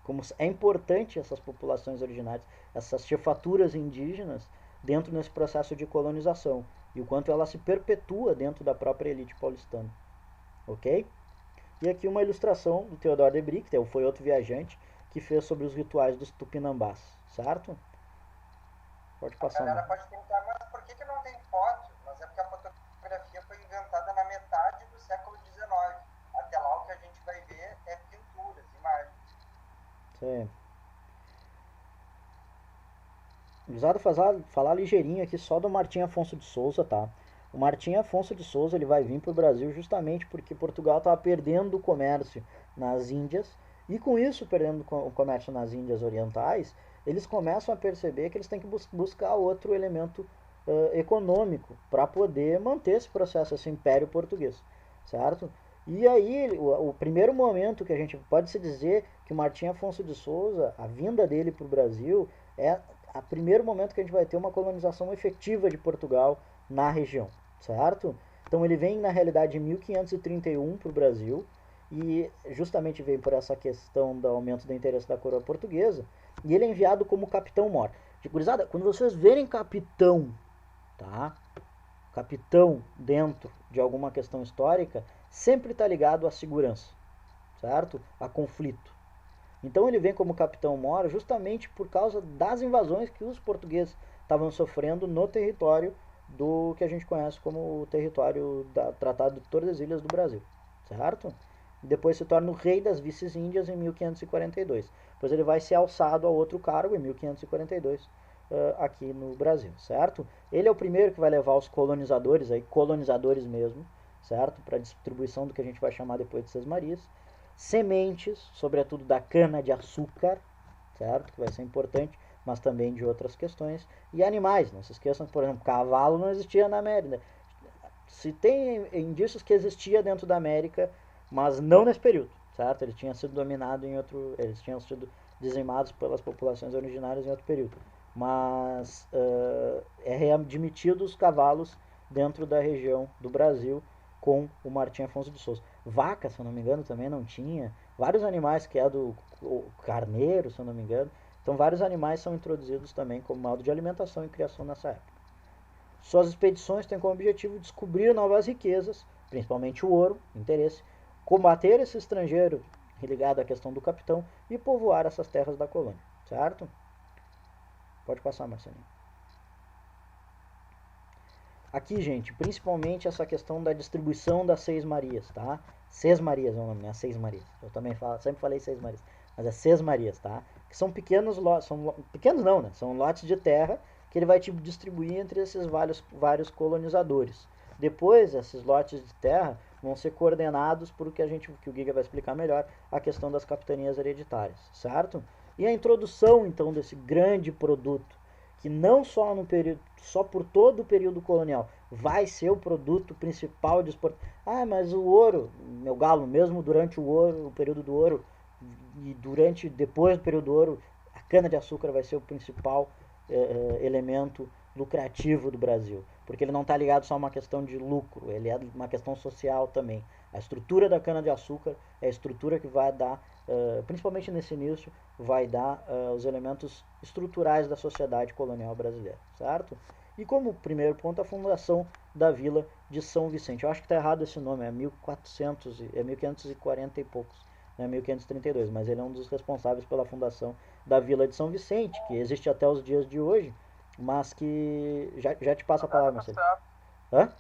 como é importante essas populações originárias, essas chefaturas indígenas dentro desse processo de colonização e o quanto ela se perpetua dentro da própria elite paulistana, ok? E aqui uma ilustração do Theodore de Bry, que foi outro viajante que fez sobre os rituais dos tupinambás, certo? Pode passar. A galera pode perguntar, mas por que não tem foto? Mas é porque a fotografia foi inventada na metade do século XIX. Até lá o que a gente vai ver é pinturas, imagens. Sim. Usado falar ligeirinho aqui só do Martim Afonso de Souza, tá? O Martim Afonso de Souza ele vai vir para o Brasil justamente porque Portugal estava perdendo o comércio nas Índias E com isso, perdendo o comércio nas Índias Orientais, eles começam a perceber que eles têm que buscar outro elemento econômico para poder manter esse processo, esse império português, certo? E aí, o primeiro momento que a gente pode se dizer que o Martim Afonso de Souza, a vinda dele para o Brasil, é o primeiro momento que a gente vai ter uma colonização efetiva de Portugal na região, certo? Então ele vem na realidade em 1531 para o Brasil e justamente vem por essa questão do aumento do interesse da coroa portuguesa e ele é enviado como capitão-mor. De gurizada, quando vocês verem capitão, tá? Capitão dentro de alguma questão histórica, sempre está ligado à segurança, certo? A conflito. Então ele vem como capitão-mor justamente por causa das invasões que os portugueses estavam sofrendo no território do que a gente conhece como o território da Tratado de Tordesilhas do Brasil, certo? Depois se torna o rei das vices-índias em 1542. Depois ele vai ser alçado a outro cargo em 1542 aqui no Brasil, certo? Ele é o primeiro que vai levar os colonizadores, aí colonizadores mesmo, certo? Para a distribuição do que a gente vai chamar depois de Sesmarias. Sementes, sobretudo da cana-de-açúcar, certo? Que vai ser importante, mas também de outras questões. E animais, não se esqueçam, por exemplo, cavalo não existia na América. Se tem indícios que existia dentro da América, mas não nesse período, certo? Ele tinha sido dominado em outro, eles tinham sido dizimados pelas populações originárias em outro período. Mas é readmitido os cavalos dentro da região do Brasil com o Martim Afonso de Souza. Vaca, se eu não me engano, também não tinha. Vários animais que é do carneiro, se eu não me engano. Então vários animais são introduzidos também como modo de alimentação e criação nessa época. Suas expedições têm como objetivo descobrir novas riquezas, principalmente o ouro, interesse, combater esse estrangeiro ligado à questão do capitão e povoar essas terras da colônia, certo? Pode passar, Marcelinho. Aqui, gente, principalmente essa questão da distribuição das Seis Marias, tá? Seis Marias é o nome, né? Seis Marias. Eu também sempre falei Seis Marias, mas é Seis Marias, tá? Que são pequenos lotes, pequenos não, né? São lotes de terra que ele vai tipo, distribuir entre esses vários colonizadores. Depois, esses lotes de terra vão ser coordenados por que o Giga vai explicar melhor, a questão das capitanias hereditárias, certo? E a introdução, então, desse grande produto que não só no período, só por todo o período colonial vai ser o produto principal de exportação. Ah, mas o ouro, meu galo, mesmo durante o ouro, o período do ouro e depois do período do ouro, a cana de açúcar vai ser o principal elemento lucrativo do Brasil, porque ele não está ligado só a uma questão de lucro, ele é uma questão social também. A estrutura da cana de açúcar é a estrutura que vai dar, principalmente nesse início, vai dar os elementos estruturais da sociedade colonial brasileira, certo? E como primeiro ponto, a fundação da vila de São Vicente. Eu acho que está errado esse nome, é 1400, é 1540 e poucos, não é 1532, mas ele é um dos responsáveis pela fundação da vila de São Vicente, que existe até os dias de hoje, mas que já te passo a palavra, Marcelo. Hã?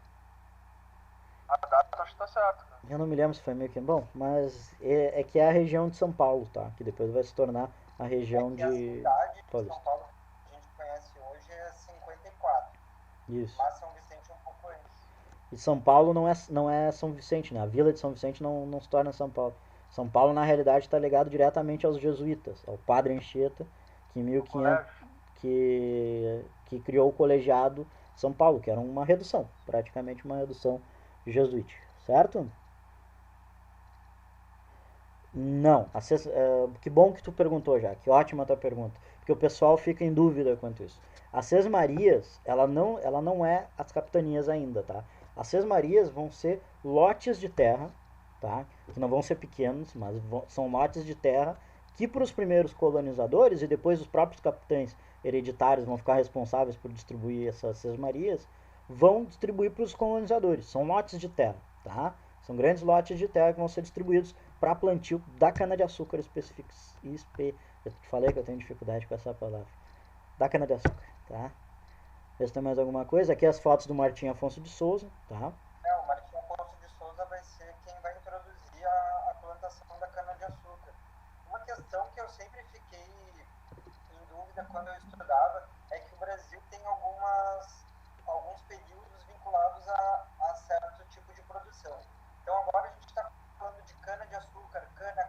A data acho que tá certa. Eu não me lembro se foi meio que bom, mas é que é a região de São Paulo, tá? Que depois vai se tornar a região que a de cidade de Paulista. São Paulo que a gente conhece hoje é 54. Isso. Mas São Vicente um pouco antes. E São Paulo não é São Vicente, né? A vila de São Vicente não se torna São Paulo. São Paulo, na realidade, está ligado diretamente aos jesuítas, ao padre Anchieta, que em 1500, que criou o colegiado São Paulo, que era uma redução, praticamente uma redução jesuítica, certo? Não, que bom que tu perguntou já, que ótima a tua pergunta, porque o pessoal fica em dúvida quanto a isso. As Sesmarias, ela não é as capitanias ainda, tá? As Sesmarias vão ser lotes de terra, tá? Que não vão ser pequenos, mas são lotes de terra que para os primeiros colonizadores e depois os próprios capitães hereditários vão ficar responsáveis por distribuir essas Sesmarias, vão distribuir para os colonizadores. São lotes de terra, tá? São grandes lotes de terra que vão ser distribuídos para plantio da cana-de-açúcar específica. Eu te falei que eu tenho dificuldade com essa palavra. Da cana-de-açúcar, tá? Vê se tem mais alguma coisa. Aqui as fotos do Martim Afonso de Souza, tá? O Martim Afonso de Souza vai ser quem vai introduzir a plantação da cana-de-açúcar. Uma questão que eu sempre fiquei em dúvida quando eu estudava é que o Brasil tem alguns períodos vinculados a certo tipo de produção. Então agora a gente está falando de cana-de-açúcar, cana,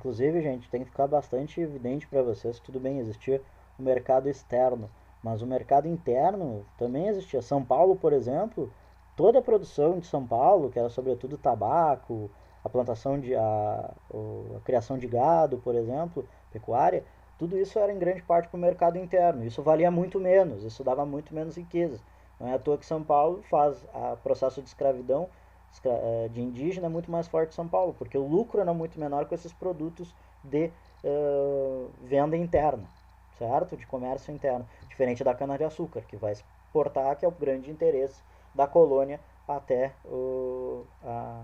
Inclusive, gente, tem que ficar bastante evidente para vocês que tudo bem existia o mercado externo, mas o mercado interno também existia. São Paulo, por exemplo, toda a produção de São Paulo, que era sobretudo tabaco, a plantação a criação de gado, por exemplo, pecuária, tudo isso era em grande parte para o mercado interno. Isso valia muito menos, isso dava muito menos riqueza. Não é à toa que São Paulo faz o processo de escravidão de indígena é muito mais forte em São Paulo, porque o lucro era muito menor com esses produtos de venda interna, certo? De comércio interno, diferente da cana-de-açúcar, que vai exportar, que é o grande interesse da colônia até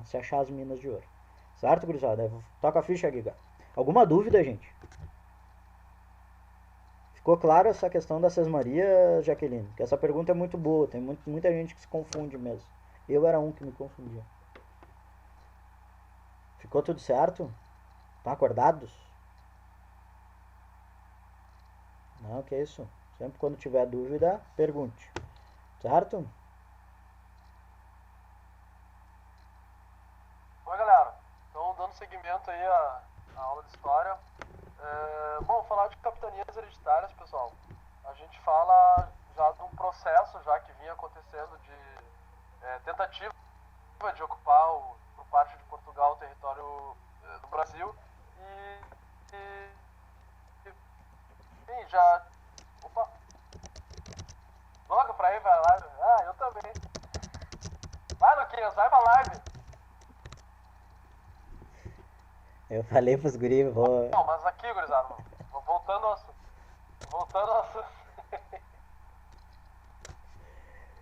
se achar as minas de ouro. Certo, gurizada? Toca a ficha, Giga. Alguma dúvida, gente? Ficou claro essa questão da sesmaria, Jaqueline? Que essa pergunta é muito boa, tem muita gente que se confunde mesmo. Eu era um que me confundia. Ficou tudo certo? Estão acordados? Não, que isso. Sempre quando tiver dúvida, pergunte. Certo? Oi, galera. Então, dando seguimento aí à aula de história. Bom, falar de capitanias hereditárias, pessoal. A gente fala já de um processo já que vinha acontecendo de tentativa de ocupar, por parte de Portugal, o território do Brasil. Enfim, já... Opa! Logo pra ir pra live. Ah, eu também. Vai, Luquinhas, vai pra live. Eu falei pros guris, vou... Não, mas aqui, gurizada, voltando ao assunto.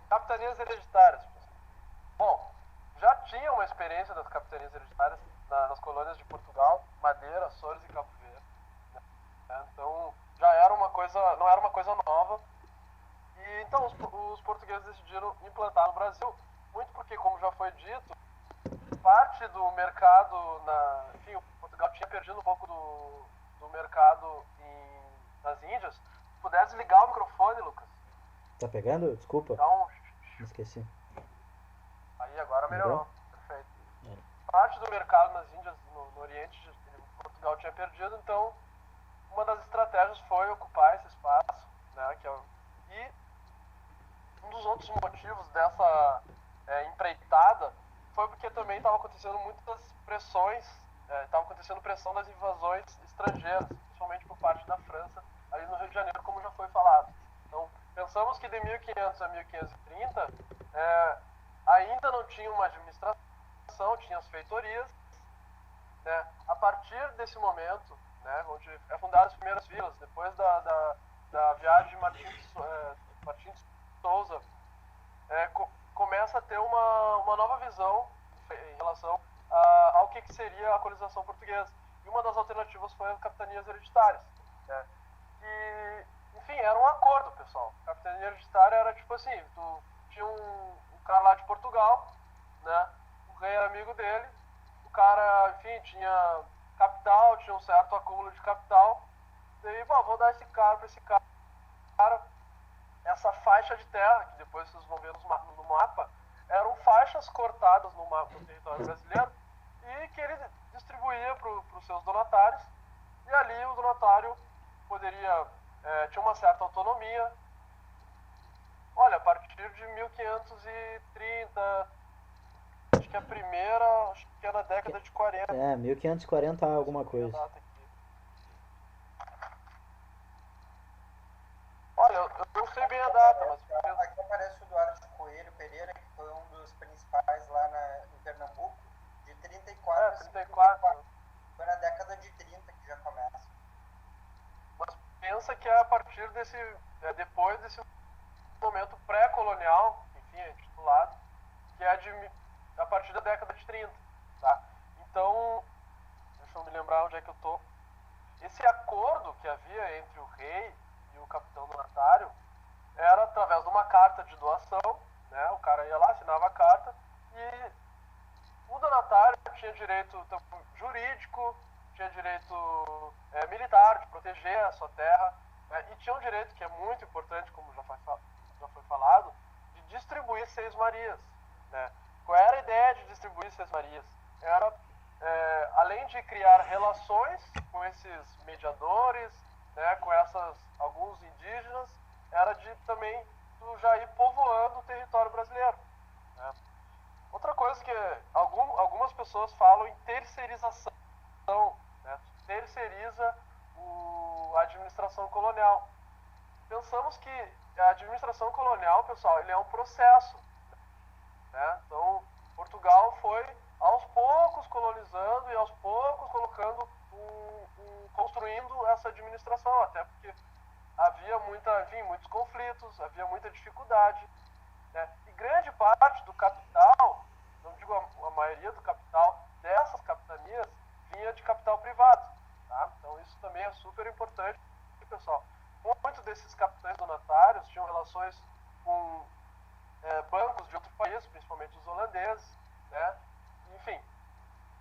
Capitanias hereditárias. Bom, já tinha uma experiência das capitanias hereditárias nas colônias de Portugal, Madeira, Açores e Cabo Verde. Então, já era uma coisa, não era uma coisa nova. E então os portugueses decidiram implantar no Brasil, muito porque, como já foi dito, parte do mercado, enfim, o Portugal tinha perdido um pouco do mercado nas Índias. Se pudesse ligar o microfone, Lucas. Tá pegando? Desculpa. Então, esqueci. Aí agora melhorou. Perfeito. Parte do mercado nas Índias, no Oriente, Portugal tinha perdido, então uma das estratégias foi ocupar esse espaço, né, e um dos outros motivos dessa empreitada foi porque também estava acontecendo muitas pressões, estava acontecendo pressão das invasões estrangeiras, principalmente por parte da França, ali no Rio de Janeiro, como já foi falado. Então, pensamos que de 1500 a 1530 ainda não tinha uma administração, tinha as feitorias, né? A partir desse momento, né, onde fundaram as primeiras vilas, depois da viagem de Martins de Souza, começa a ter uma nova visão em relação ao que seria a colonização portuguesa. E uma das alternativas foi as capitanias hereditárias, né? E, enfim, era um acordo, pessoal. A capitania hereditária era tipo assim, tu tinha um cara lá de Portugal, né? O rei era amigo dele, o cara, enfim, tinha capital, tinha um certo acúmulo de capital, daí, bom, vou dar esse cara pra esse cara. Essa faixa de terra, que depois vocês vão ver no mapa, eram faixas cortadas no território brasileiro e que ele distribuía para os seus donatários, e ali o donatário tinha uma certa autonomia. Olha, a partir de 1530, acho que acho que é na década de 40. 1540 alguma coisa. Olha, eu não sei bem a data, mas... Aqui aparece o Duarte Coelho Pereira, que foi um dos principais lá em Pernambuco, de 34 a 34. Foi na década de 30 que já começa. Mas pensa que é a partir depois desse momento pré-colonial, enfim, é titulado, que é a partir da década de 30, tá? Então, deixa eu me lembrar onde é que eu tô. Esse acordo que havia entre o rei e o capitão donatário era através de uma carta de doação, né? O cara ia lá, assinava a carta, e o donatário tinha direito jurídico, tinha direito militar, de proteger a sua terra, né? E tinha um direito que é muito importante, como já foi falado, de distribuir seis-marias, né? Qual era a ideia de distribuir seis-marias? Era além de criar relações com esses mediadores, né, com alguns indígenas, era de também tu já ir povoando o território brasileiro. Né? Outra coisa que algumas pessoas falam em terceirização, né? Tu terceiriza a administração colonial. Pensamos que a administração colonial, pessoal, ele é um processo. Né? Então, Portugal foi aos poucos colonizando e aos poucos colocando construindo essa administração, até porque havia muitos conflitos, havia muita dificuldade, né? E grande parte do capital, não digo a maioria do capital dessas capitanias, vinha de capital privado, tá? Então isso também é super importante, pessoal. Muitos desses capitães donatários tinham relações com bancos de outro país, principalmente os holandeses, né? Enfim,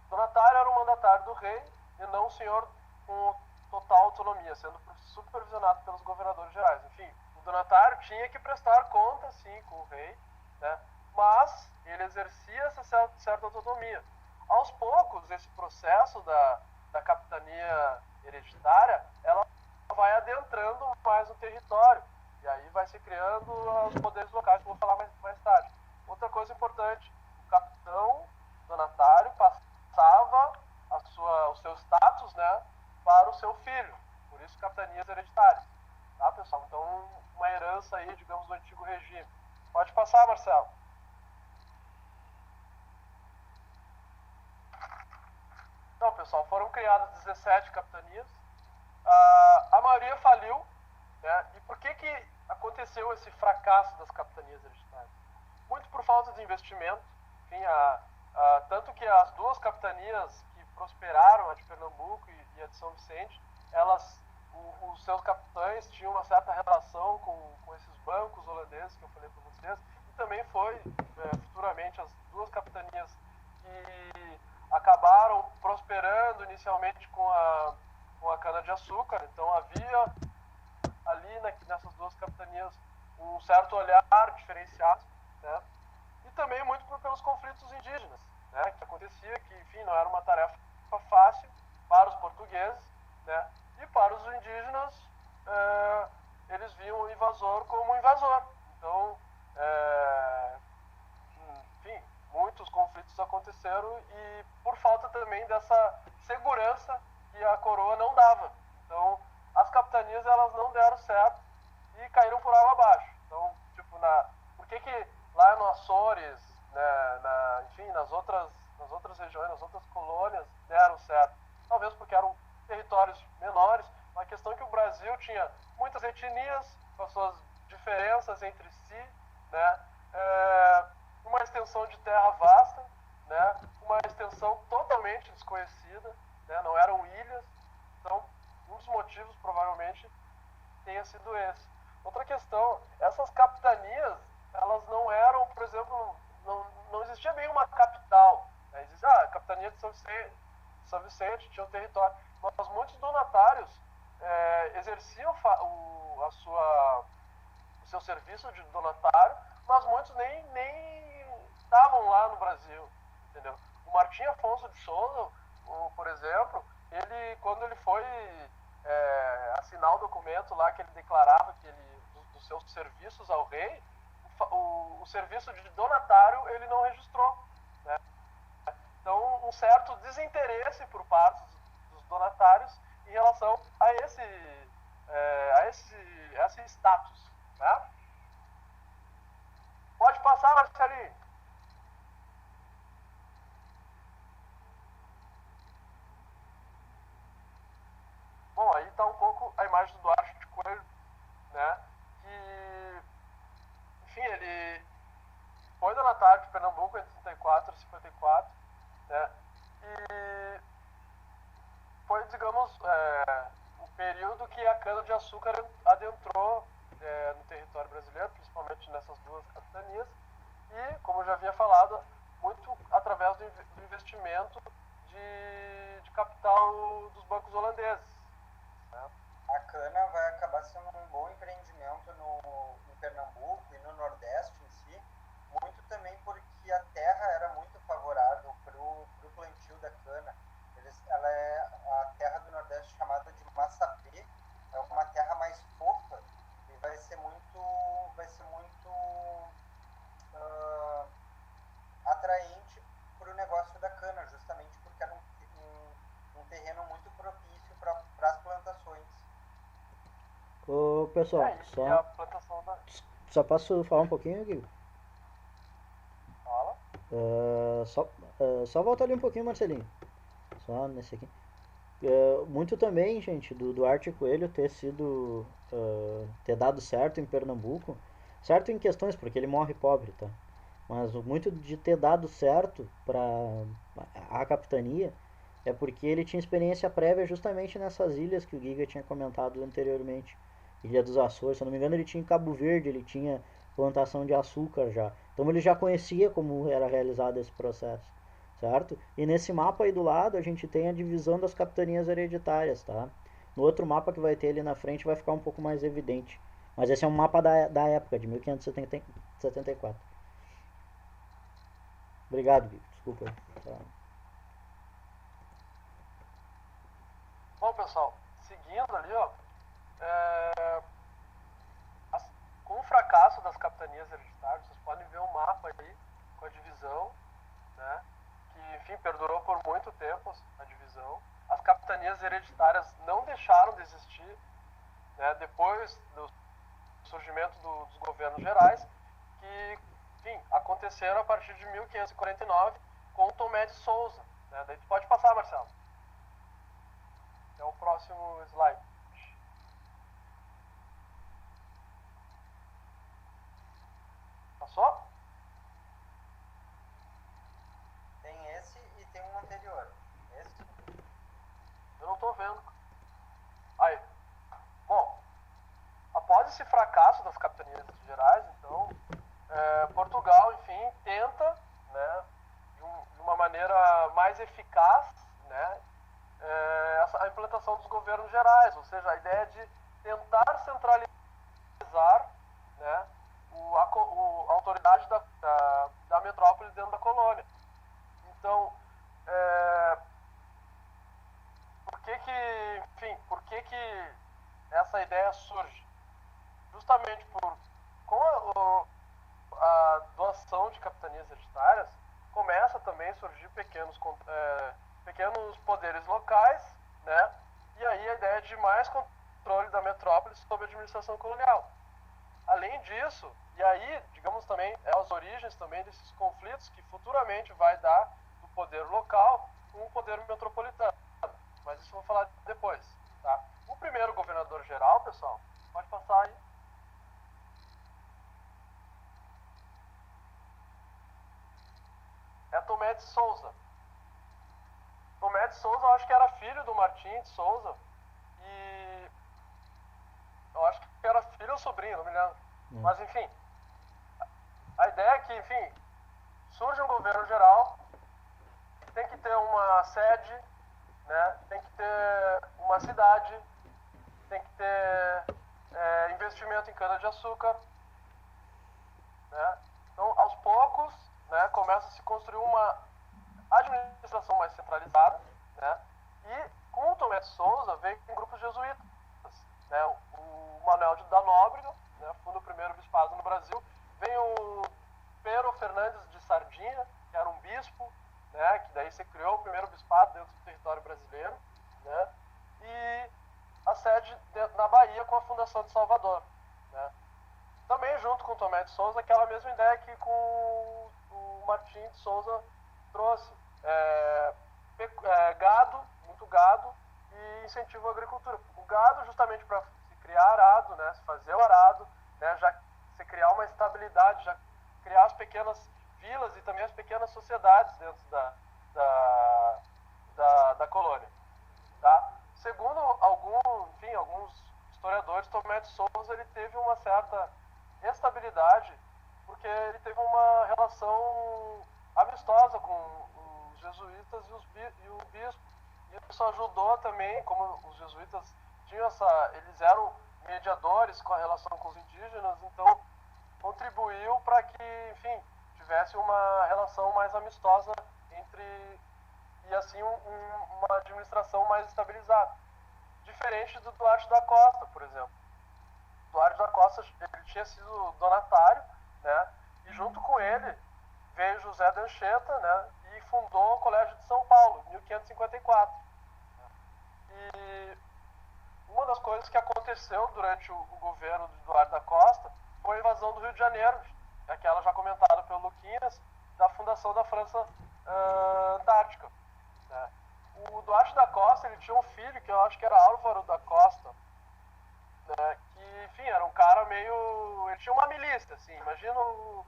o donatário era o mandatário do rei e não o senhor com total autonomia, sendo supervisionado pelos governadores gerais. Enfim, o donatário tinha que prestar conta, sim, com o rei, né? Mas ele exercia essa certa autonomia. Aos poucos, esse processo da capitania hereditária, ela vai adentrando mais no território. E aí vai se criando os poderes locais, que eu vou falar mais tarde. Outra coisa importante, o capitão donatário passava o seu status, né, para o seu filho. Por isso, capitanias hereditárias. Tá, pessoal? Então, uma herança aí, digamos, do antigo regime. Pode passar, Marcelo. Então, pessoal, foram criadas 17 capitanias. A maioria faliu. Né? E por que aconteceu esse fracasso das capitanias hereditárias? Muito por falta de investimento. Enfim, tanto que as duas capitanias que prosperaram, a de Pernambuco e a de São Vicente, os seus capitães tinham uma certa relação com esses bancos holandeses que eu falei para vocês, e também foi futuramente as duas capitanias que acabaram prosperando inicialmente com a cana-de-açúcar. Então havia ali nessas duas capitanias um certo olhar diferenciado, né? E também muito pelos conflitos indígenas, né? Que acontecia, que enfim não era uma tarefa fácil para os portugueses, né? E para os indígenas eles viam o invasor como um invasor. Então, enfim, muitos conflitos aconteceram e por falta também dessa segurança que a coroa não dava. Então, as capitanias elas não deram certo e caíram por água abaixo. Então, tipo, por que lá no Açores, né, enfim, nas outras regiões, nas outras colônias deram certo? Talvez porque eram territórios menores. A questão é que o Brasil tinha muitas etnias com as suas diferenças entre si, né? Uma extensão de terra vasta, né? Uma extensão totalmente desconhecida, né? Não eram ilhas. Então, um dos motivos provavelmente tenha sido esse. Outra questão, essas capitanias, elas não eram, por exemplo, não existia bem uma capital. Né? Existia a capitania de São Vicente tinha um território, mas muitos donatários exerciam o seu serviço de donatário, mas muitos nem estavam lá no Brasil, entendeu? O Martim Afonso de Souza, por exemplo, quando ele foi assinar o documento lá que ele declarava que dos seus serviços ao rei, o serviço de donatário ele não registrou, né? Então, um certo desinteresse por parte dos donatários em relação a esse status, né? Pode passar, Marcelinho. Bom, aí está um pouco a imagem do Duarte de Coelho, né? Que, enfim, ele foi donatário de Pernambuco entre 34 e 54, né? E foi, digamos, o período que a cana-de-açúcar adentrou no território brasileiro, principalmente nessas duas capitanias, e, como eu já havia falado, muito através do investimento de capital dos bancos holandeses. Né? A cana vai acabar sendo um bom empreendimento em Pernambuco e no Nordeste em si, muito também porque a terra era muito favorável para o plantio da cana. pessoal, E a plantação da... só posso falar um pouquinho, Gui? Fala. Só volta ali um pouquinho, Marcelinho. Só nesse aqui. Muito também, gente, do Arte Coelho ter sido. Ter dado certo em Pernambuco. Certo em questões, porque ele morre pobre, tá? Mas muito de ter dado certo para a capitania é porque ele tinha experiência prévia justamente nessas ilhas que o Giga tinha comentado anteriormente. Ilha dos Açores, se eu não me engano, ele tinha em Cabo Verde, ele tinha plantação de açúcar já. Então ele já conhecia como era realizado esse processo, certo? E nesse mapa aí do lado a gente tem a divisão das capitanias hereditárias, tá? No outro mapa que vai ter ali na frente vai ficar um pouco mais evidente. Mas esse é um mapa da época, de 1574. Obrigado, Gui. Desculpa. Tá. Bom, pessoal, seguindo ali, ó, é, com o fracasso das capitanias hereditárias, vocês podem ver um mapa aí com a divisão, né, que, enfim, perdurou por muito tempo a divisão. As capitanias hereditárias não deixaram de existir, né, depois do surgimento dos governos gerais, que, enfim, aconteceram a partir de 1549 com Tomé de Souza. Né? Daí tu pode passar, Marcelo. É o próximo slide. Passou? Tem esse e tem um anterior. Esse? Eu não tô vendo. Aí. Bom, após esse fracasso das capitanias gerais, então, Portugal, enfim, tenta, né, de uma maneira mais eficaz, né, a implantação dos governos gerais, ou seja, a ideia de tentar centralizar, né, a autoridade da metrópole dentro da colônia. Então, por que essa ideia surge? Justamente com a doação de capitanias hereditárias, começa também a surgir pequenos poderes locais, né? E aí a ideia de mais controle da metrópole sobre a administração colonial. Além disso, e aí, digamos também, as origens também desses conflitos que futuramente vai dar do poder local com o poder metropolitano. Mas isso eu vou falar depois, tá? O primeiro governador geral, pessoal, pode passar aí. É Tomé de Souza. Tomé de Souza, eu acho que era filho do Martim de Souza. E eu acho que era filho ou sobrinho, não me lembro. Mas, enfim, a ideia é que, enfim, surge um governo geral, tem que ter uma sede, né? Tem que ter uma cidade, tem que ter investimento em cana-de-açúcar, né? Então, aos poucos, né, começa a se construir uma administração mais centralizada, né? E com o Tomé de Souza veio um grupo jesuítas, né? O Manuel da Nóbrega, né, funda o primeiro bispado no Brasil, vem o Pero Fernandes de Sardinha, que era um bispo, né, que daí se criou o primeiro bispado dentro do território brasileiro, né? E a sede na Bahia com a fundação de Salvador, né? Também junto com o Tomé de Souza, aquela mesma ideia que com o Martim de Souza trouxe. Gado, muito gado, e incentivo à agricultura. O gado justamente para se criar arado, né, se fazer o arado, né, já se criar uma estabilidade, já criar as pequenas vilas e também as pequenas sociedades dentro da colônia. Tá? Segundo alguns historiadores, Tomé de Souza ele teve uma certa estabilidade porque ele teve uma relação amistosa com os jesuítas e o bispo. E isso ajudou também, como os jesuítas tinham eles eram mediadores com a relação com os indígenas, então contribuiu para que, enfim, tivesse uma relação mais amistosa e assim uma administração mais estabilizada. Diferente do Duarte da Costa, por exemplo. Duarte da Costa ele tinha sido donatário, né? E junto com ele veio José de Anchieta, né? E fundou o Colégio de São Paulo, em 1554. E uma das coisas que aconteceu durante o governo do Eduardo da Costa foi a invasão do Rio de Janeiro, aquela já comentada pelo Luquinhas, da fundação da França Antártica. Né? O Duarte da Costa, ele tinha um filho, que eu acho que era Álvaro da Costa, né? Que, enfim, era um cara meio... Ele tinha uma milícia, assim, imagina o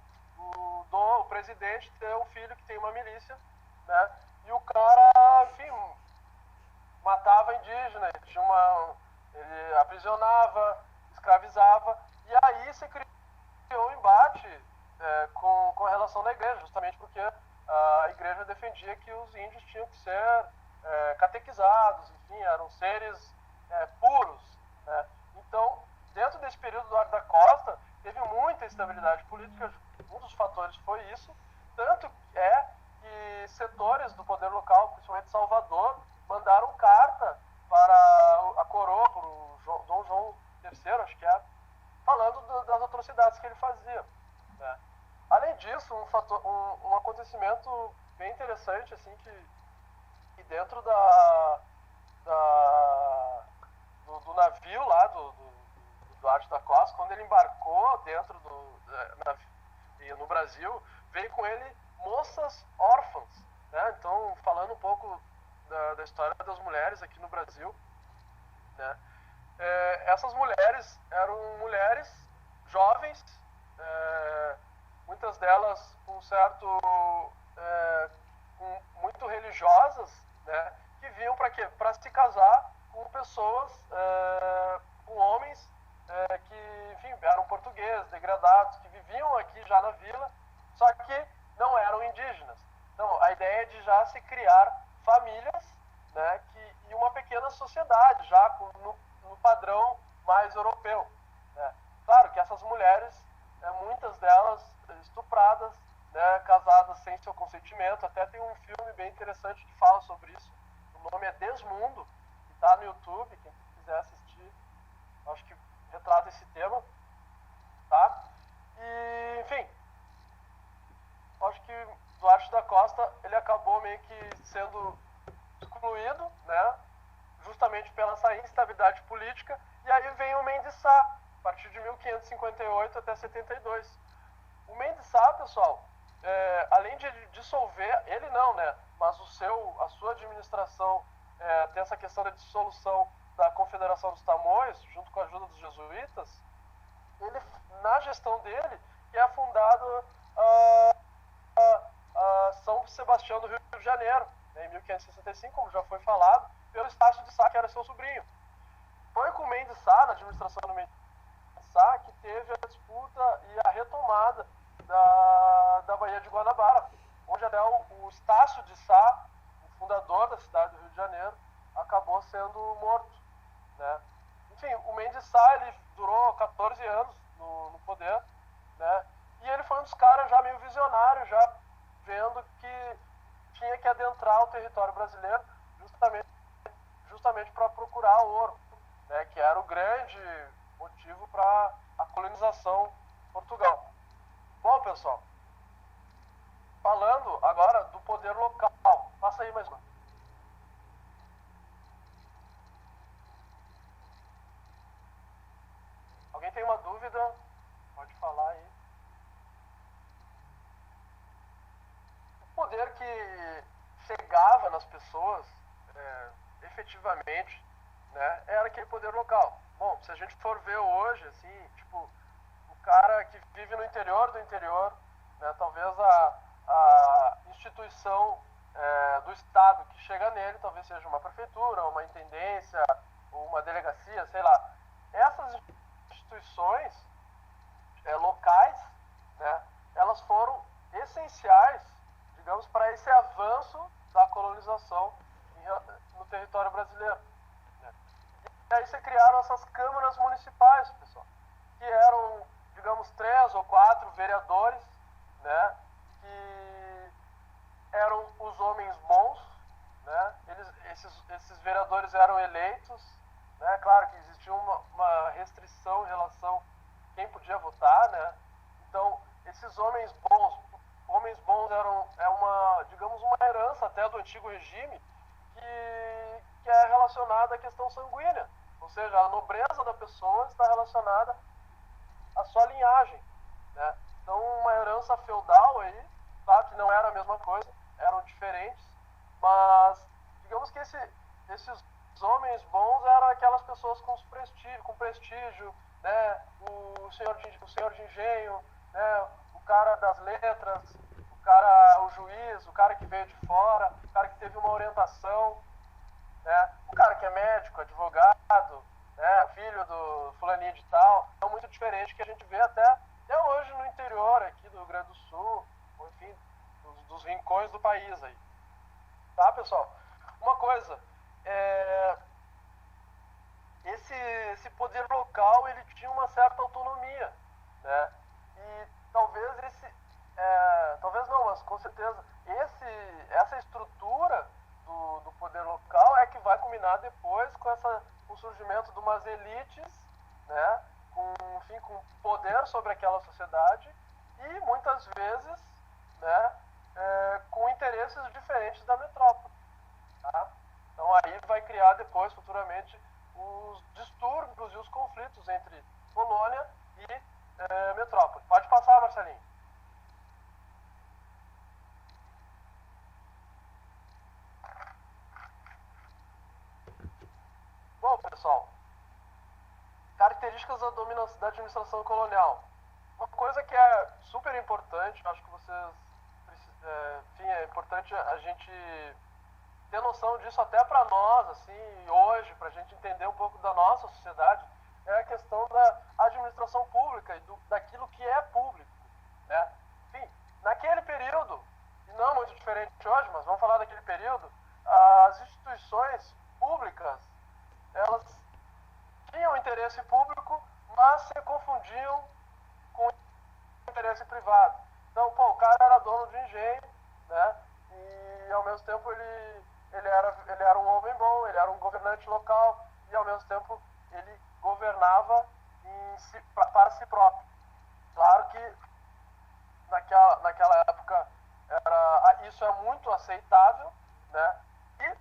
presidente ter um filho que tem uma milícia, né? E o cara, enfim, matava indígena, ele aprisionava, escravizava, e aí se criou um embate com relação à igreja, justamente porque a igreja defendia que os índios tinham que ser catequizados, enfim, eram seres puros, né? Então, dentro desse período do Eduardo da Costa, teve muita instabilidade política, um dos fatores foi isso, tanto que setores do poder local, principalmente Salvador, mandaram carta para a coroa, para o Dom João III, acho que era, falando das atrocidades que ele fazia. Né? Além disso, um acontecimento bem interessante, assim, que dentro do navio lá do Duarte da Costa, quando ele embarcou dentro no Brasil, veio com ele moças órfãs. Né? Então, falando um pouco da história das mulheres aqui no Brasil, né? Essas mulheres eram mulheres jovens, muitas delas muito religiosas, né? Que vinham para quê? Para se casar com pessoas, com homens que, enfim, eram portugueses, degradados, que viviam aqui já na vila, só que não eram indígenas. Então, a ideia é de já se criar famílias, né, e uma pequena sociedade, já no padrão mais europeu. Né? Claro que essas mulheres, muitas delas estupradas, né, casadas sem seu consentimento. Até tem um filme bem interessante que fala sobre isso. O nome é Desmundo, que está no YouTube, quem quiser assistir, acho que retrata esse tema. Tá? E, enfim, acho que Duarte da Costa, ele acabou meio que sendo excluído, né, justamente pela essa instabilidade política, e aí vem o Mendes Sá, a partir de 1558 até 72. O Mendes Sá, pessoal, além de dissolver, ele não, né, mas a sua administração tem essa questão da dissolução da Confederação dos Tamoios, junto com a ajuda dos jesuítas, ele, na gestão dele, que é fundado São Sebastião do Rio de Janeiro, né, em 1565, como já foi falado, pelo Estácio de Sá, que era seu sobrinho. Foi com o Mendes Sá, na administração do Mendes Sá, que teve a disputa e a retomada da Baía de Guanabara, onde até o Estácio de Sá, o fundador da cidade do Rio de Janeiro, acabou sendo morto. Né? Enfim, o Mendes Sá, ele durou 14 anos no poder, né? E ele foi um dos caras já meio visionários, já vendo que tinha que adentrar o território brasileiro justamente para procurar ouro, né? Que era o grande motivo para a colonização de Portugal. Bom, pessoal, falando agora do poder local, passa aí mais uma. Alguém tem uma dúvida? Pode falar aí. O poder que chegava nas pessoas, efetivamente, né, era aquele poder local. Bom, se a gente for ver hoje, assim, tipo, o cara que vive no interior do interior, né, talvez a instituição do Estado que chega nele, talvez seja uma prefeitura, uma intendência, ou uma delegacia, sei lá. Essas instituições locais, né, elas foram essenciais, digamos, para esse avanço da colonização no território brasileiro. Né? E aí se criaram essas câmaras municipais, pessoal, que eram, digamos, 3 ou 4 vereadores, né, que eram os homens bons, né? Esses vereadores eram eleitos, né? Claro que existia uma restrição em relação a quem podia votar, né? Então, esses homens bons digamos, uma herança até do antigo regime que é relacionada à questão sanguínea. Ou seja, a nobreza da pessoa está relacionada à sua linhagem, né? Então, uma herança feudal aí, claro que não era a mesma coisa, eram diferentes, mas digamos que esses homens bons eram aquelas pessoas com prestígio, né? O senhor de engenho, né? O cara das letras, o juiz, o cara que veio de fora, o cara que teve uma orientação, né? O cara que é médico, advogado, né? Filho do fulaninho de tal. É muito diferente que a gente vê até hoje no interior aqui do Rio Grande do Sul, ou enfim, dos rincões do país aí. Tá, pessoal? Uma coisa, esse poder local, ele tinha uma certa autonomia, né? E talvez talvez não, mas com certeza, essa estrutura do poder local é que vai culminar depois com o surgimento de umas elites, né? Enfim, com poder sobre aquela sociedade e muitas vezes, né? Com interesses diferentes da metrópole, tá? Então aí vai criar depois, futuramente, os distúrbios e os conflitos entre colônia e metrópole. Pode passar, Marcelinho. Bom, pessoal, características da administração colonial. Uma coisa que é super importante, acho que vocês, enfim, é importante a gente ter noção disso até para nós, assim, hoje, para a gente entender um pouco da nossa sociedade, é a questão da administração pública e daquilo que é público, né? Enfim, naquele período, e não muito diferente hoje, mas vamos falar daquele período, as instituições públicas, elas tinham interesse público, mas se confundiam com interesse privado. Então, pô, o cara era dono de engenho, né? E ao mesmo tempo ele era um homem bom, ele era um governante local e ao mesmo tempo ele governava para si próprio. Claro que naquela época isso é muito aceitável, né? E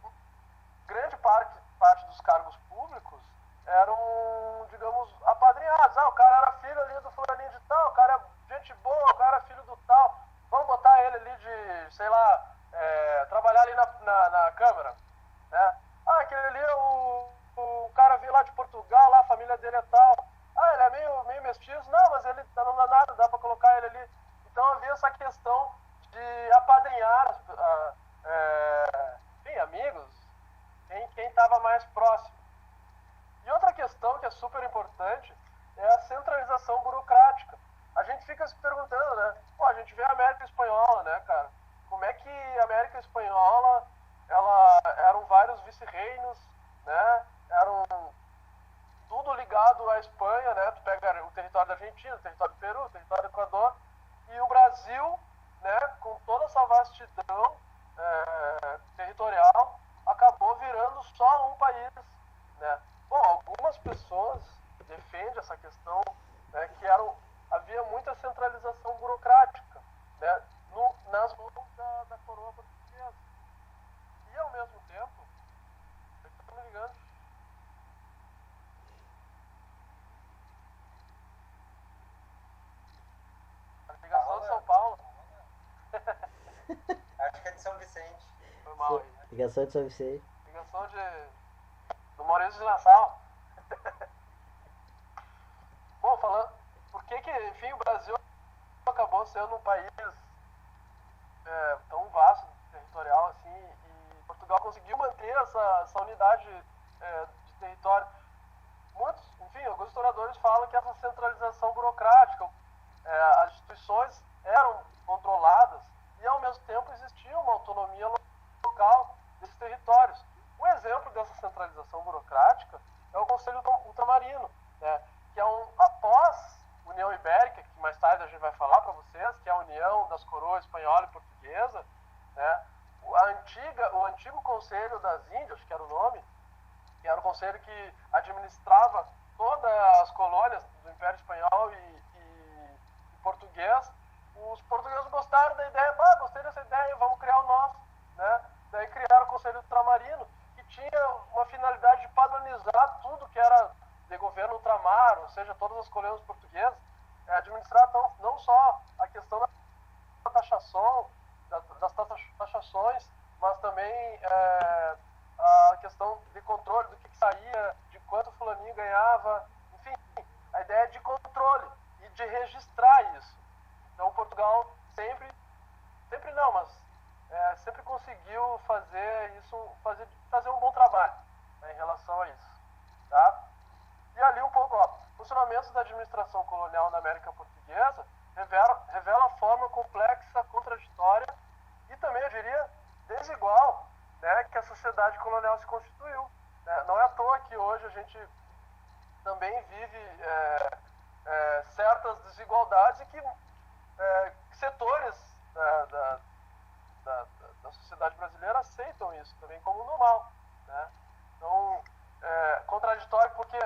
grande parte dos cargos públicos eram, digamos, apadrinhados. O cara era filho ali do fulaninho de tal, o cara é gente boa, o cara é filho do tal. Vamos botar ele ali de, sei lá, trabalhar ali na Câmara, né? Aquele ali é o cara veio lá de Portugal, lá a família dele é tal. Ele é meio mestiço. Não, mas ele não dá nada, dá pra colocar ele ali. Então havia essa questão de apadrinhar, enfim, amigos, quem estava mais próximo. E outra questão que é super importante é a centralização burocrática. A gente fica se perguntando, né? Pô, a gente vê a América Espanhola, né, cara? Como é que a América Espanhola, eram vários vice-reinos, né? Eram tudo ligado à Espanha, né? Tu pega o território da Argentina, o território do Peru, o território do Equador, e o Brasil, né, com toda essa vastidão territorial, acabou virando só um país, né? Bom, algumas pessoas defendem essa questão, né, que havia muita centralização burocrática, né, nas mãos da coroa portuguesa. E ao mesmo tempo, eu estou me ligando. A ligação de São Paulo. Acho que é de São Vicente. Foi mal aí, né? Ligação de São Vicente. Ligação do Maurício de Nassau. Bom, falando, por que enfim, o Brasil acabou sendo um país tão vasto, territorial assim, e Portugal conseguiu manter essa unidade de território. Enfim, alguns historiadores falam que essa centralização burocrática, as instituições eram controladas e ao mesmo tempo existia uma autonomia local desses territórios. Um exemplo dessa centralização burocrática é o Conselho Ultramarino, né, que após a União Ibérica, que mais tarde a gente vai falar para vocês, que é a união das coroas espanhola e portuguesa, né, o antigo Conselho das Índias, que era o nome, que era o conselho que administrava todas as colônias do Império Espanhol e português. Os portugueses gostaram da ideia, gostei dessa ideia, vamos criar o nosso, né? Daí criaram o Conselho Ultramarino, que tinha uma finalidade de padronizar tudo que era de governo ultramar, ou seja, todas as colônias portuguesas, administrar não só a questão da taxação, das taxações, mas também a questão de controle do que saía, de quanto o fulaninho ganhava, enfim, a ideia de controle e de registrar isso. Então Portugal sempre não, mas sempre conseguiu fazer isso, fazer um bom trabalho, né, em relação a isso, tá? E ali um pouco, funcionamentos da administração colonial na América Portuguesa revela a forma complexa, contraditória e também, eu diria, desigual, né, que a sociedade colonial se constituiu, né? Não é à toa que hoje a gente também vive certas desigualdades e que setores da sociedade brasileira aceitam isso também como normal, né? Então, contraditório porque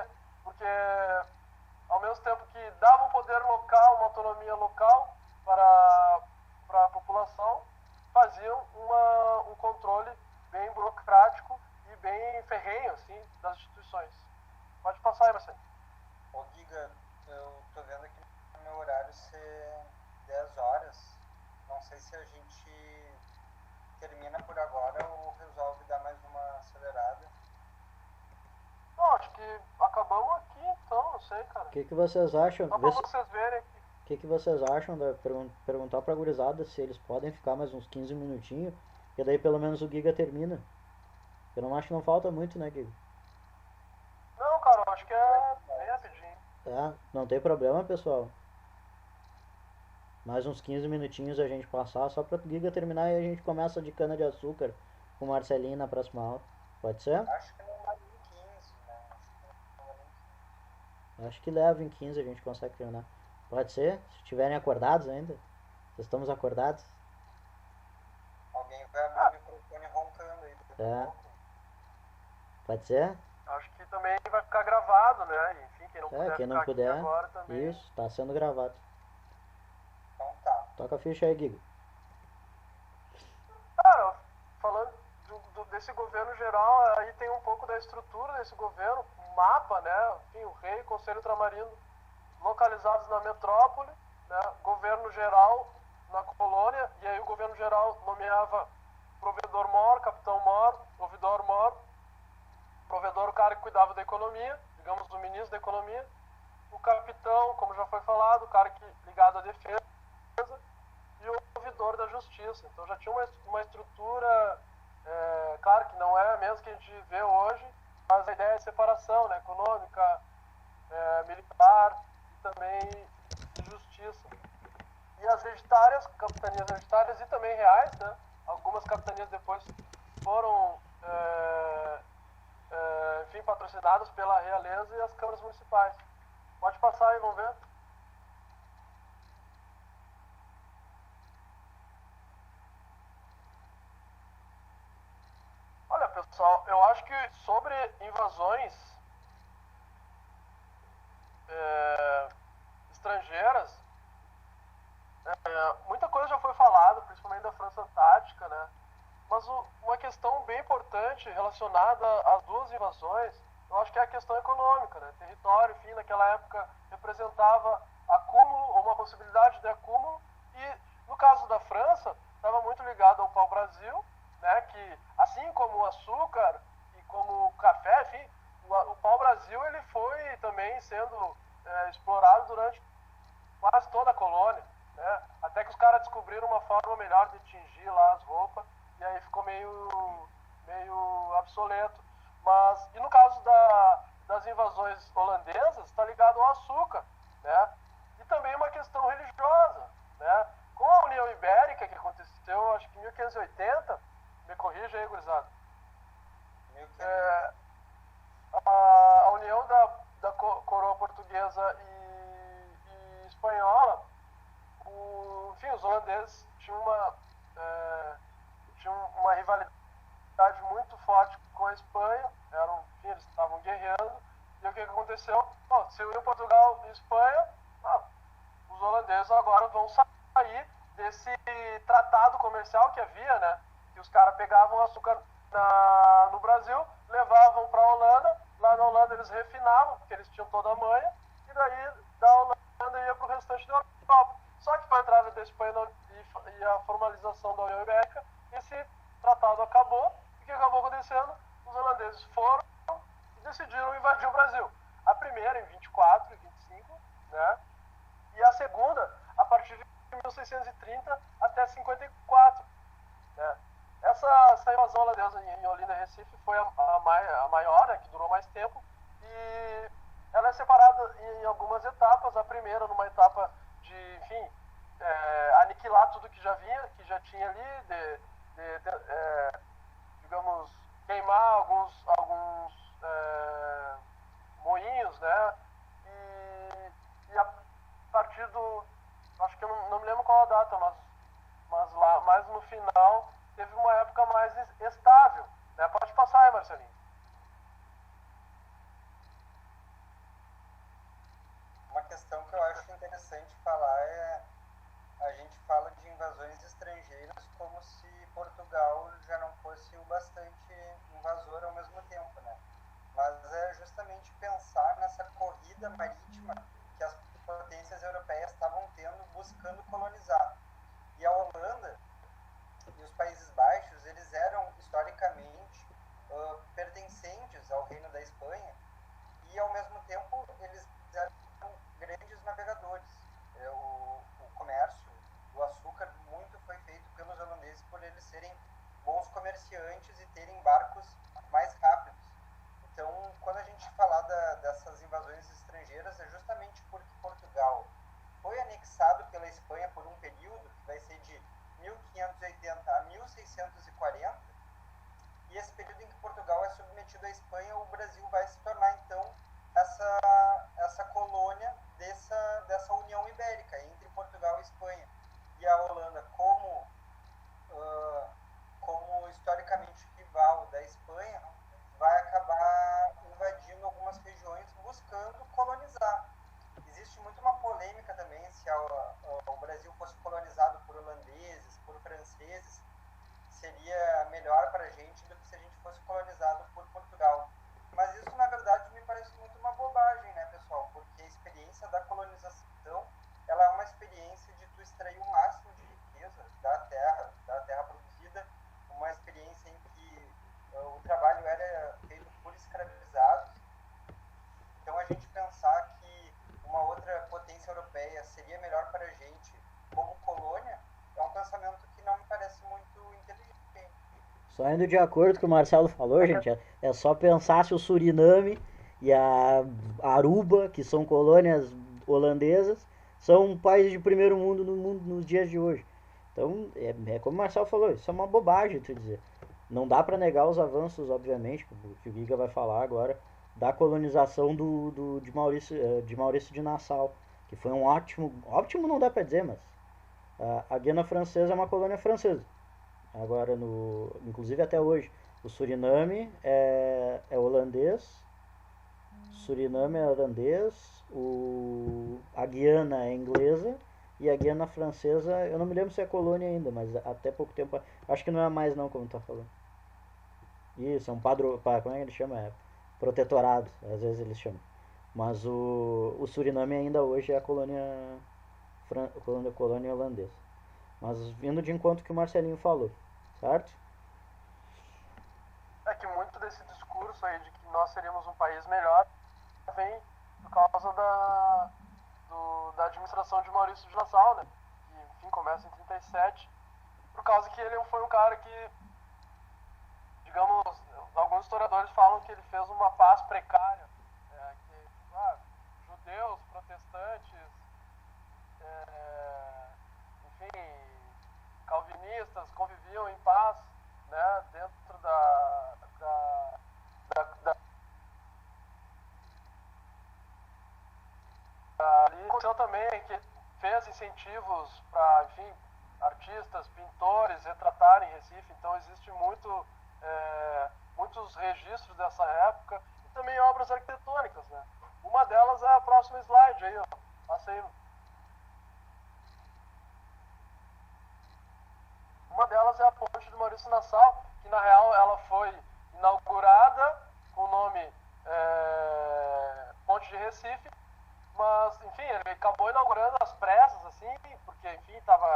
ao mesmo tempo que dava um poder local, uma autonomia local para a população, faziam um controle bem burocrático e bem ferrenho, assim, das instituições. Pode passar aí, Marcelo. Ô Giga, eu tô vendo aqui no meu horário ser 10 horas. Não sei se a gente termina por agora ou resolve dar mais uma acelerada. Não, acho que acabamos aqui então, não sei, cara. O que vocês acham? Só pra vocês verem aqui. O que vocês acham de perguntar pra gurizada se eles podem ficar mais uns 15 minutinhos, e daí pelo menos o Giga termina. Eu não acho que não falta muito, né, Giga? Não, cara, eu acho que é bem rapidinho. Tá, não tem problema, pessoal. Mais uns 15 minutinhos a gente passar só pra o Giga terminar e a gente começa de cana de açúcar com o Marcelinho na próxima aula. Pode ser? Acho que não vai em 15, né? Acho que leva em 15 a gente consegue terminar. Pode ser? Se estiverem acordados ainda. Vocês estamos acordados? Alguém vai abrir o microfone roncando aí. Pode ser? Acho que também vai ficar gravado, né? Enfim, quem não puder quem ficar não puder, aqui agora também. isso, tá sendo gravado. Então tá. Toca a ficha aí, Giga. Cara, falando desse governo geral, aí tem um pouco da estrutura desse governo, o mapa, né? Enfim, o rei, o conselho ultramarino localizados na metrópole, né? Governo geral na colônia, e aí o governo geral nomeava provedor-mor, capitão-mor, ouvidor-mor, provedor, o cara que cuidava da economia, digamos, o ministro da economia, o capitão, como já foi falado, o cara que ligado à defesa, e o ouvidor da justiça. Então já tinha uma estrutura, claro que não é a mesma que a gente vê hoje, mas a ideia é separação, né, econômica, militar e também de justiça. E as hereditárias, capitanias hereditárias e também reais, né, algumas capitanias depois foram enfim, patrocinadas pela realeza e as câmaras municipais. Pode passar aí, vamos ver. Olha, pessoal, eu acho que sobre invasões estrangeiras, muita coisa já foi falada, principalmente da França Antártica, né? Mas uma questão bem importante relacionada às duas invasões, eu acho que é a questão econômica, né? Território, enfim, naquela época representava acúmulo, ou uma possibilidade de acúmulo, e no caso da França, estava muito ligado ao pau-brasil, né? Que assim como o açúcar e como o café, enfim, o pau-brasil ele foi também sendo explorado durante quase toda a colônia, né? Até que os caras descobriram uma forma melhor de tingir lá as roupas, e aí ficou meio obsoleto. Mas, e no caso das invasões holandesas, está ligado ao açúcar, né? E também uma questão religiosa, né? Com a União Ibérica, que aconteceu, acho que em 1580, me corrija aí, gurizada, a união da coroa portuguesa e espanhola, enfim, os holandeses tinham uma rivalidade muito forte com a Espanha, enfim, eles estavam guerreando, e o que aconteceu? Bom, se uniu Portugal e Espanha, os holandeses agora vão sair desse tratado comercial que havia, né? Que os caras pegavam açúcar no Brasil, levavam para a Holanda, lá na Holanda eles refinavam, porque eles tinham toda a manha, e daí da Holanda ia para o restante da Europa. Só que com a entrada da Espanha e a formalização da União Ibérica, esse tratado acabou, e o que acabou acontecendo? Os holandeses foram e decidiram invadir o Brasil. A primeira em 24 e 25, né? E a segunda a partir de 1630 até 54. Né? Essa invasão holandesa em Olinda e Recife foi a maior, né, que durou mais tempo, e ela é separada em algumas etapas. A primeira numa etapa de, enfim, aniquilar tudo que já tinha ali, digamos, queimar alguns moinhos, né? E a partir do, acho que eu não me lembro qual a data, mas lá, mais no final, teve uma época mais estável, né? Pode passar aí, Marcelinho. Uma questão que eu acho interessante falar é, a gente fala de invasões estrangeiras como se Portugal já não fosse o bastante invasor ao mesmo tempo, né? Mas é justamente pensar nessa corrida marítima que as potências europeias estavam tendo, buscando colonizar. E a Holanda e os Países Baixos, eles eram historicamente pertencentes ao Reino da Espanha, e ao mesmo tempo eles eram grandes navegadores. O comércio do açúcar muito foi feito pelos holandeses por eles serem bons comerciantes e terem barcos mais rápidos. Então, quando a gente falar dessas invasões estrangeiras, é justamente porque Portugal foi anexado pela Espanha por um período que vai ser de 1580 a 1640, e esse período em que Portugal é submetido à Espanha, o Brasil vai se tornar, então, essa colônia dessa União Ibérica entre Portugal e Espanha. E a Holanda, como historicamente rival da Espanha, vai acabar invadindo algumas regiões buscando colonizar. Existe muito uma polêmica também se o Brasil fosse colonizado por holandeses, por franceses, seria melhor para a gente do que se a gente fosse colonizado por Portugal. Mas isso, na verdade, me parece muito uma bobagem, né, pessoal? Porque a experiência da colonização, ela é uma experiência de tu extrair o máximo de riqueza da terra produzida, uma experiência em que o trabalho era feito por escravizados. Então, a gente pensar que uma outra potência europeia seria melhor para a gente como colônia é um pensamento que não me parece muito inteligente. Só indo de acordo com o que o Marcelo falou, gente, é só pensar se o Suriname e a Aruba, que são colônias holandesas, são países de primeiro mundo no mundo nos dias de hoje. Então, como o Marcelo falou, isso é uma bobagem, tu dizer. Não dá para negar os avanços, obviamente, que o Giga vai falar agora, da colonização de Maurício de Nassau, que foi um ótimo não dá para dizer, mas a Guiana Francesa é uma colônia francesa. Agora, inclusive até hoje, o Suriname é holandês, a Guiana é inglesa e a Guiana Francesa, eu não me lembro se é colônia ainda, mas até pouco tempo, acho que não é mais não, como tá falando. Isso, é um como é que ele chama? Protetorado, às vezes eles chamam. Mas o Suriname ainda hoje é a colônia holandesa. Mas vindo de encontro que o Marcelinho falou, certo? É que muito desse discurso aí de que nós seríamos um país melhor vem por causa da administração de Maurício de Nassau, né? Que, enfim, começa em 37, por causa que ele foi um cara que, digamos, alguns historiadores falam que ele fez uma paz precária, judeus, protestantes, enfim, calvinistas conviviam em paz, né, dentro ali aconteceu também que fez incentivos para, enfim, artistas, pintores retratarem Recife. Então existe muitos registros dessa época e também obras arquitetônicas, né? Uma delas é a próxima slide aí, ó. Passa aí. Uma delas é a ponte do Maurício Nassau, que na real ela foi inaugurada com o nome Recife, mas, enfim, ele acabou inaugurando às pressas, assim, porque, enfim,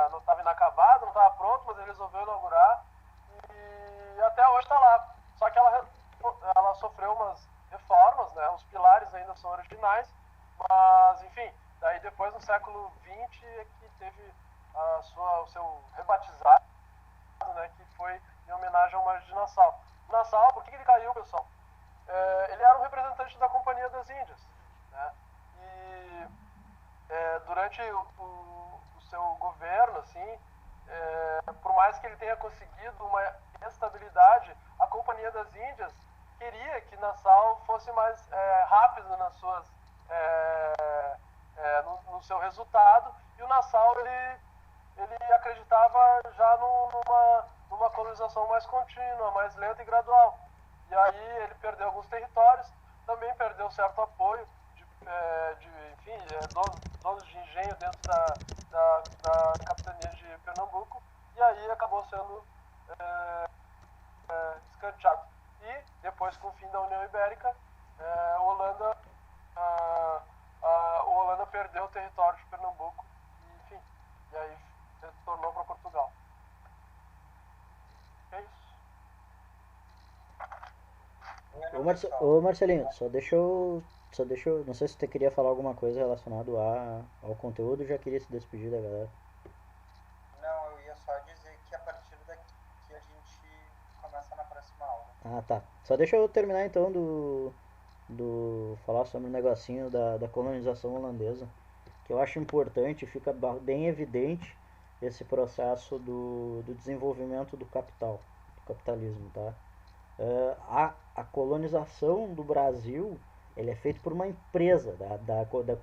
não estava inacabado, não estava pronto, mas ele resolveu inaugurar e até hoje está lá. Só que ela sofreu umas reformas, né? Os pilares ainda são originais, mas, enfim, daí depois no século XX é que teve o seu rebatizado, né? Que foi em homenagem ao Margem de Nassau. Nassau, por que ele caiu, pessoal? Ele era um representante da Companhia das Índias, né? E durante o seu governo, assim, por mais que ele tenha conseguido uma estabilidade, a Companhia das Índias queria que Nassau fosse mais rápido nas suas, no seu resultado, e o Nassau ele acreditava já numa colonização mais contínua, mais lenta e gradual. E aí ele perdeu alguns territórios, também perdeu certo apoio enfim, donos de engenho dentro da capitania de Pernambuco, e aí acabou sendo escanteado. E depois, com o fim da União Ibérica, a Holanda perdeu o território de Pernambuco, e, enfim, e aí retornou para Portugal. É isso. Ô Marcelinho, não sei se você queria falar alguma coisa relacionada ao conteúdo, já queria se despedir da galera. Não, eu ia só dizer que a partir daqui a gente começa na próxima aula. Ah, tá. Só deixa eu terminar então falar sobre o negocinho da colonização holandesa, que eu acho importante, fica bem evidente esse processo do desenvolvimento do capital, do capitalismo, tá? A colonização do Brasil, ele é feito por uma empresa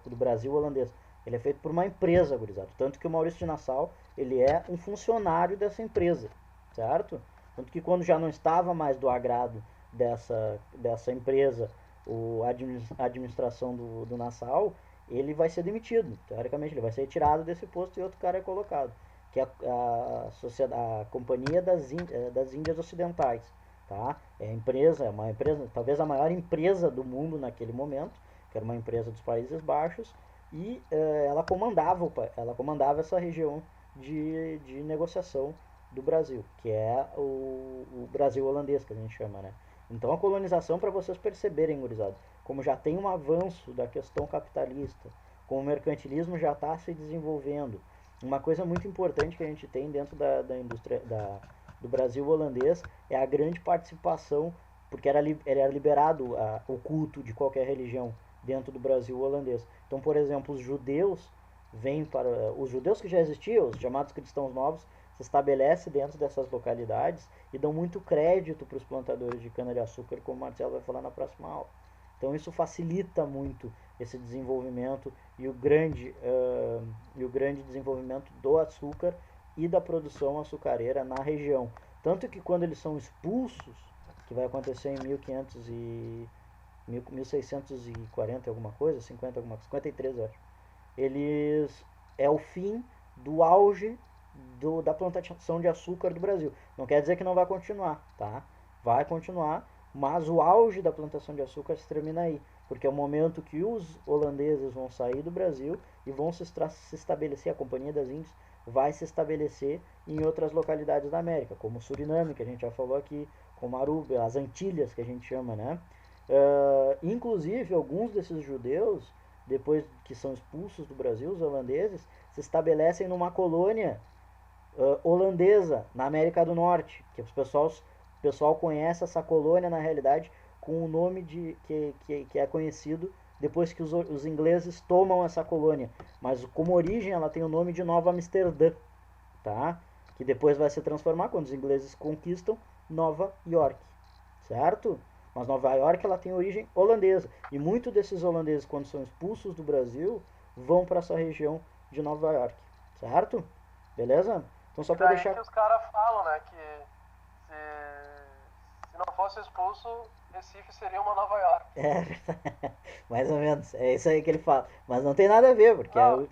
do Brasil holandês. Ele é feito por uma empresa, gurizada. Tanto que o Maurício de Nassau, ele é um funcionário dessa empresa, certo? Tanto que quando já não estava mais do agrado dessa empresa, a administração do Nassau, ele vai ser demitido. Teoricamente, ele vai ser tirado desse posto e outro cara é colocado. Que é a Companhia das Índias Ocidentais. Tá? É uma empresa, talvez a maior empresa do mundo naquele momento, que era uma empresa dos Países Baixos, e ela comandava essa região de negociação do Brasil, que é o Brasil holandês, que a gente chama, né? Então a colonização, para vocês perceberem, gurizada, como já tem um avanço da questão capitalista, como o mercantilismo já está se desenvolvendo, uma coisa muito importante que a gente tem dentro da indústria do Brasil holandês é a grande participação, porque era liberado o culto de qualquer religião dentro do Brasil holandês. Então, por exemplo, os judeus que já existiam, os chamados cristãos novos, se estabelecem dentro dessas localidades e dão muito crédito para os plantadores de cana-de-açúcar, como o Marcelo vai falar na próxima aula. Então isso facilita muito esse desenvolvimento e o grande desenvolvimento do açúcar e da produção açucareira na região. Tanto que quando eles são expulsos, que vai acontecer em 1640 alguma coisa, 50 alguma coisa, 53 eu acho. É o fim do auge da plantação de açúcar do Brasil. Não quer dizer que não vai continuar, tá? Vai continuar, mas o auge da plantação de açúcar se termina aí, porque é o momento que os holandeses vão sair do Brasil e vão se estabelecer, a Companhia das Índias vai se estabelecer em outras localidades da América, como Suriname, que a gente já falou aqui, como Aruba, as Antilhas, que a gente chama, né? Inclusive, alguns desses judeus, depois que são expulsos do Brasil, os holandeses, se estabelecem numa colônia holandesa, na América do Norte, que o pessoal conhece essa colônia, na realidade, com o nome que é conhecido depois que os ingleses tomam essa colônia. Mas como origem ela tem o nome de Nova Amsterdã, tá? Que depois vai se transformar, quando os ingleses conquistam, Nova York, certo? Mas Nova York ela tem origem holandesa. E muitos desses holandeses, quando são expulsos do Brasil, vão para essa região de Nova York, certo? Beleza? Então só para deixar... que os caras falam, né, que se não fosse expulso, Recife seria uma Nova York. Mais ou menos, é isso aí que ele fala. Mas não tem nada a ver, porque não,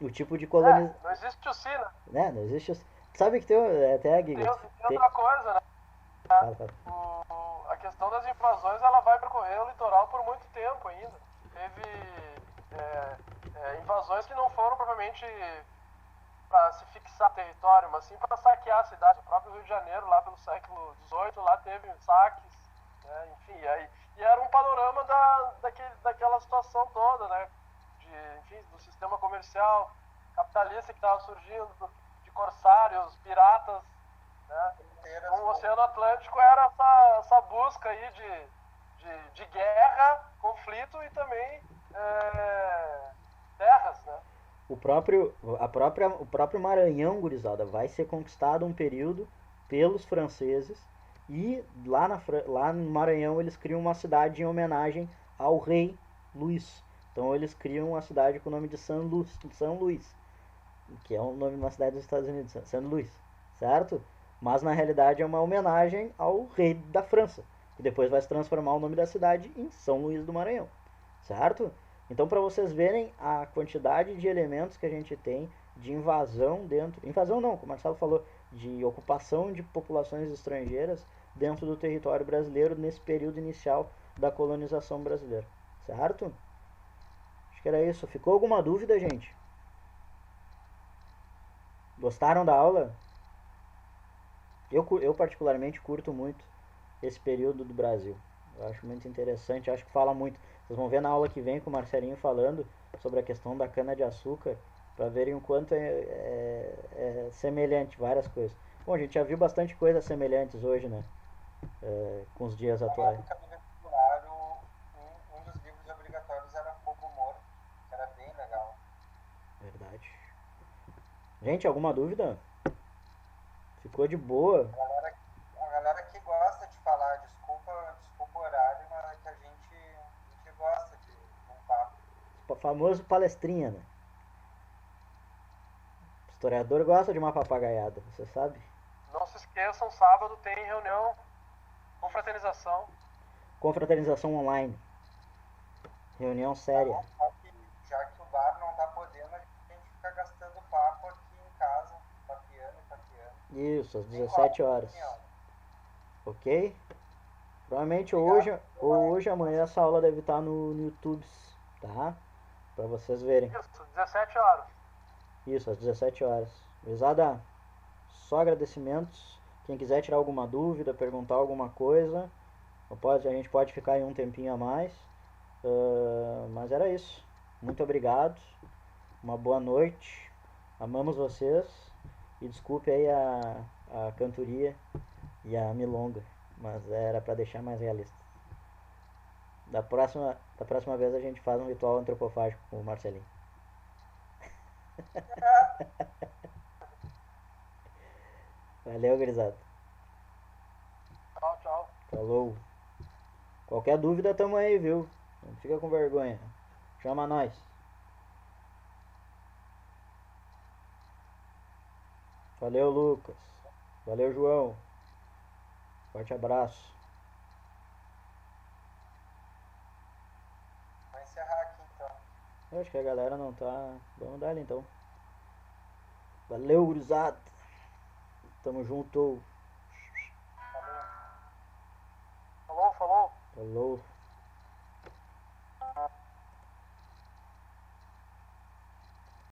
o tipo de colonização... não existe o si, né? Não existe o si. Sabe que tem até a Giga. Tem outra coisa, né? Fala. A questão das invasões, ela vai percorrer o litoral por muito tempo ainda. invasões que não foram propriamente para se fixar território, mas sim para saquear a cidade. O próprio Rio de Janeiro, lá pelo século XVIII, lá teve saques, né? Enfim, e era um panorama daquela situação toda, né? Enfim, do sistema comercial capitalista que estava surgindo, de corsários, piratas, né? Então, o Oceano Atlântico era essa busca aí de guerra, conflito e também terras, né? O próprio Maranhão, gurizada, vai ser conquistado um período pelos franceses e lá no Maranhão eles criam uma cidade em homenagem ao rei Luís. Então eles criam uma cidade com o nome de São Luís, que é o nome de uma cidade dos Estados Unidos, São Luís, certo? Mas na realidade é uma homenagem ao rei da França, que depois vai se transformar o nome da cidade em São Luís do Maranhão, certo? Então, para vocês verem a quantidade de elementos que a gente tem de invasão dentro. Invasão não, como o Marcelo falou, de ocupação de populações estrangeiras dentro do território brasileiro nesse período inicial da colonização brasileira, certo? Acho que era isso. Ficou alguma dúvida, gente? Gostaram da aula? Eu particularmente curto muito esse período do Brasil. Eu acho muito interessante, acho que fala muito. Vocês vão ver na aula que vem com o Marcelinho falando sobre a questão da cana-de-açúcar, para verem o quanto é semelhante várias coisas. Bom, a gente já viu bastante coisas semelhantes hoje, né? Com os dias atuais. Na época do vestibular, um dos livros obrigatórios era Fogo Morto, que era bem legal. Verdade. Gente, alguma dúvida? Ficou de boa? A galera que gosta de falar, desculpa o horário, mas é que a gente gosta de um papo. O famoso palestrinha, né? O historiador gosta de uma papagaiada, você sabe? Não se esqueçam, sábado tem reunião, confraternização. Confraternização online. Reunião séria. Já que o bar não tá podendo, a gente fica gastando papo aqui em casa, papiando e papiando. Isso, às 17 horas. Ok? Provavelmente hoje, amanhã, essa aula deve estar no YouTube, tá? Pra vocês verem. Isso, 17 horas. Isso, às 17 horas. Gurizada, só agradecimentos. Quem quiser tirar alguma dúvida, perguntar alguma coisa, a gente pode ficar aí um tempinho a mais. Mas era isso. Muito obrigado. Uma boa noite. Amamos vocês. E desculpe aí a cantoria e a milonga. Mas era para deixar mais realista. Da próxima vez a gente faz um ritual antropofágico com o Marcelinho. Valeu, gurizada. Tchau, tchau. Falou. Qualquer dúvida, tamo aí, viu? Não fica com vergonha. Chama nós. Valeu, Lucas. Valeu, João. Forte abraço. Vou encerrar aqui então. Eu acho que a galera não tá. Vamos dar ali então. Valeu, gurizada. Tamo junto. Falou, falou. Falou.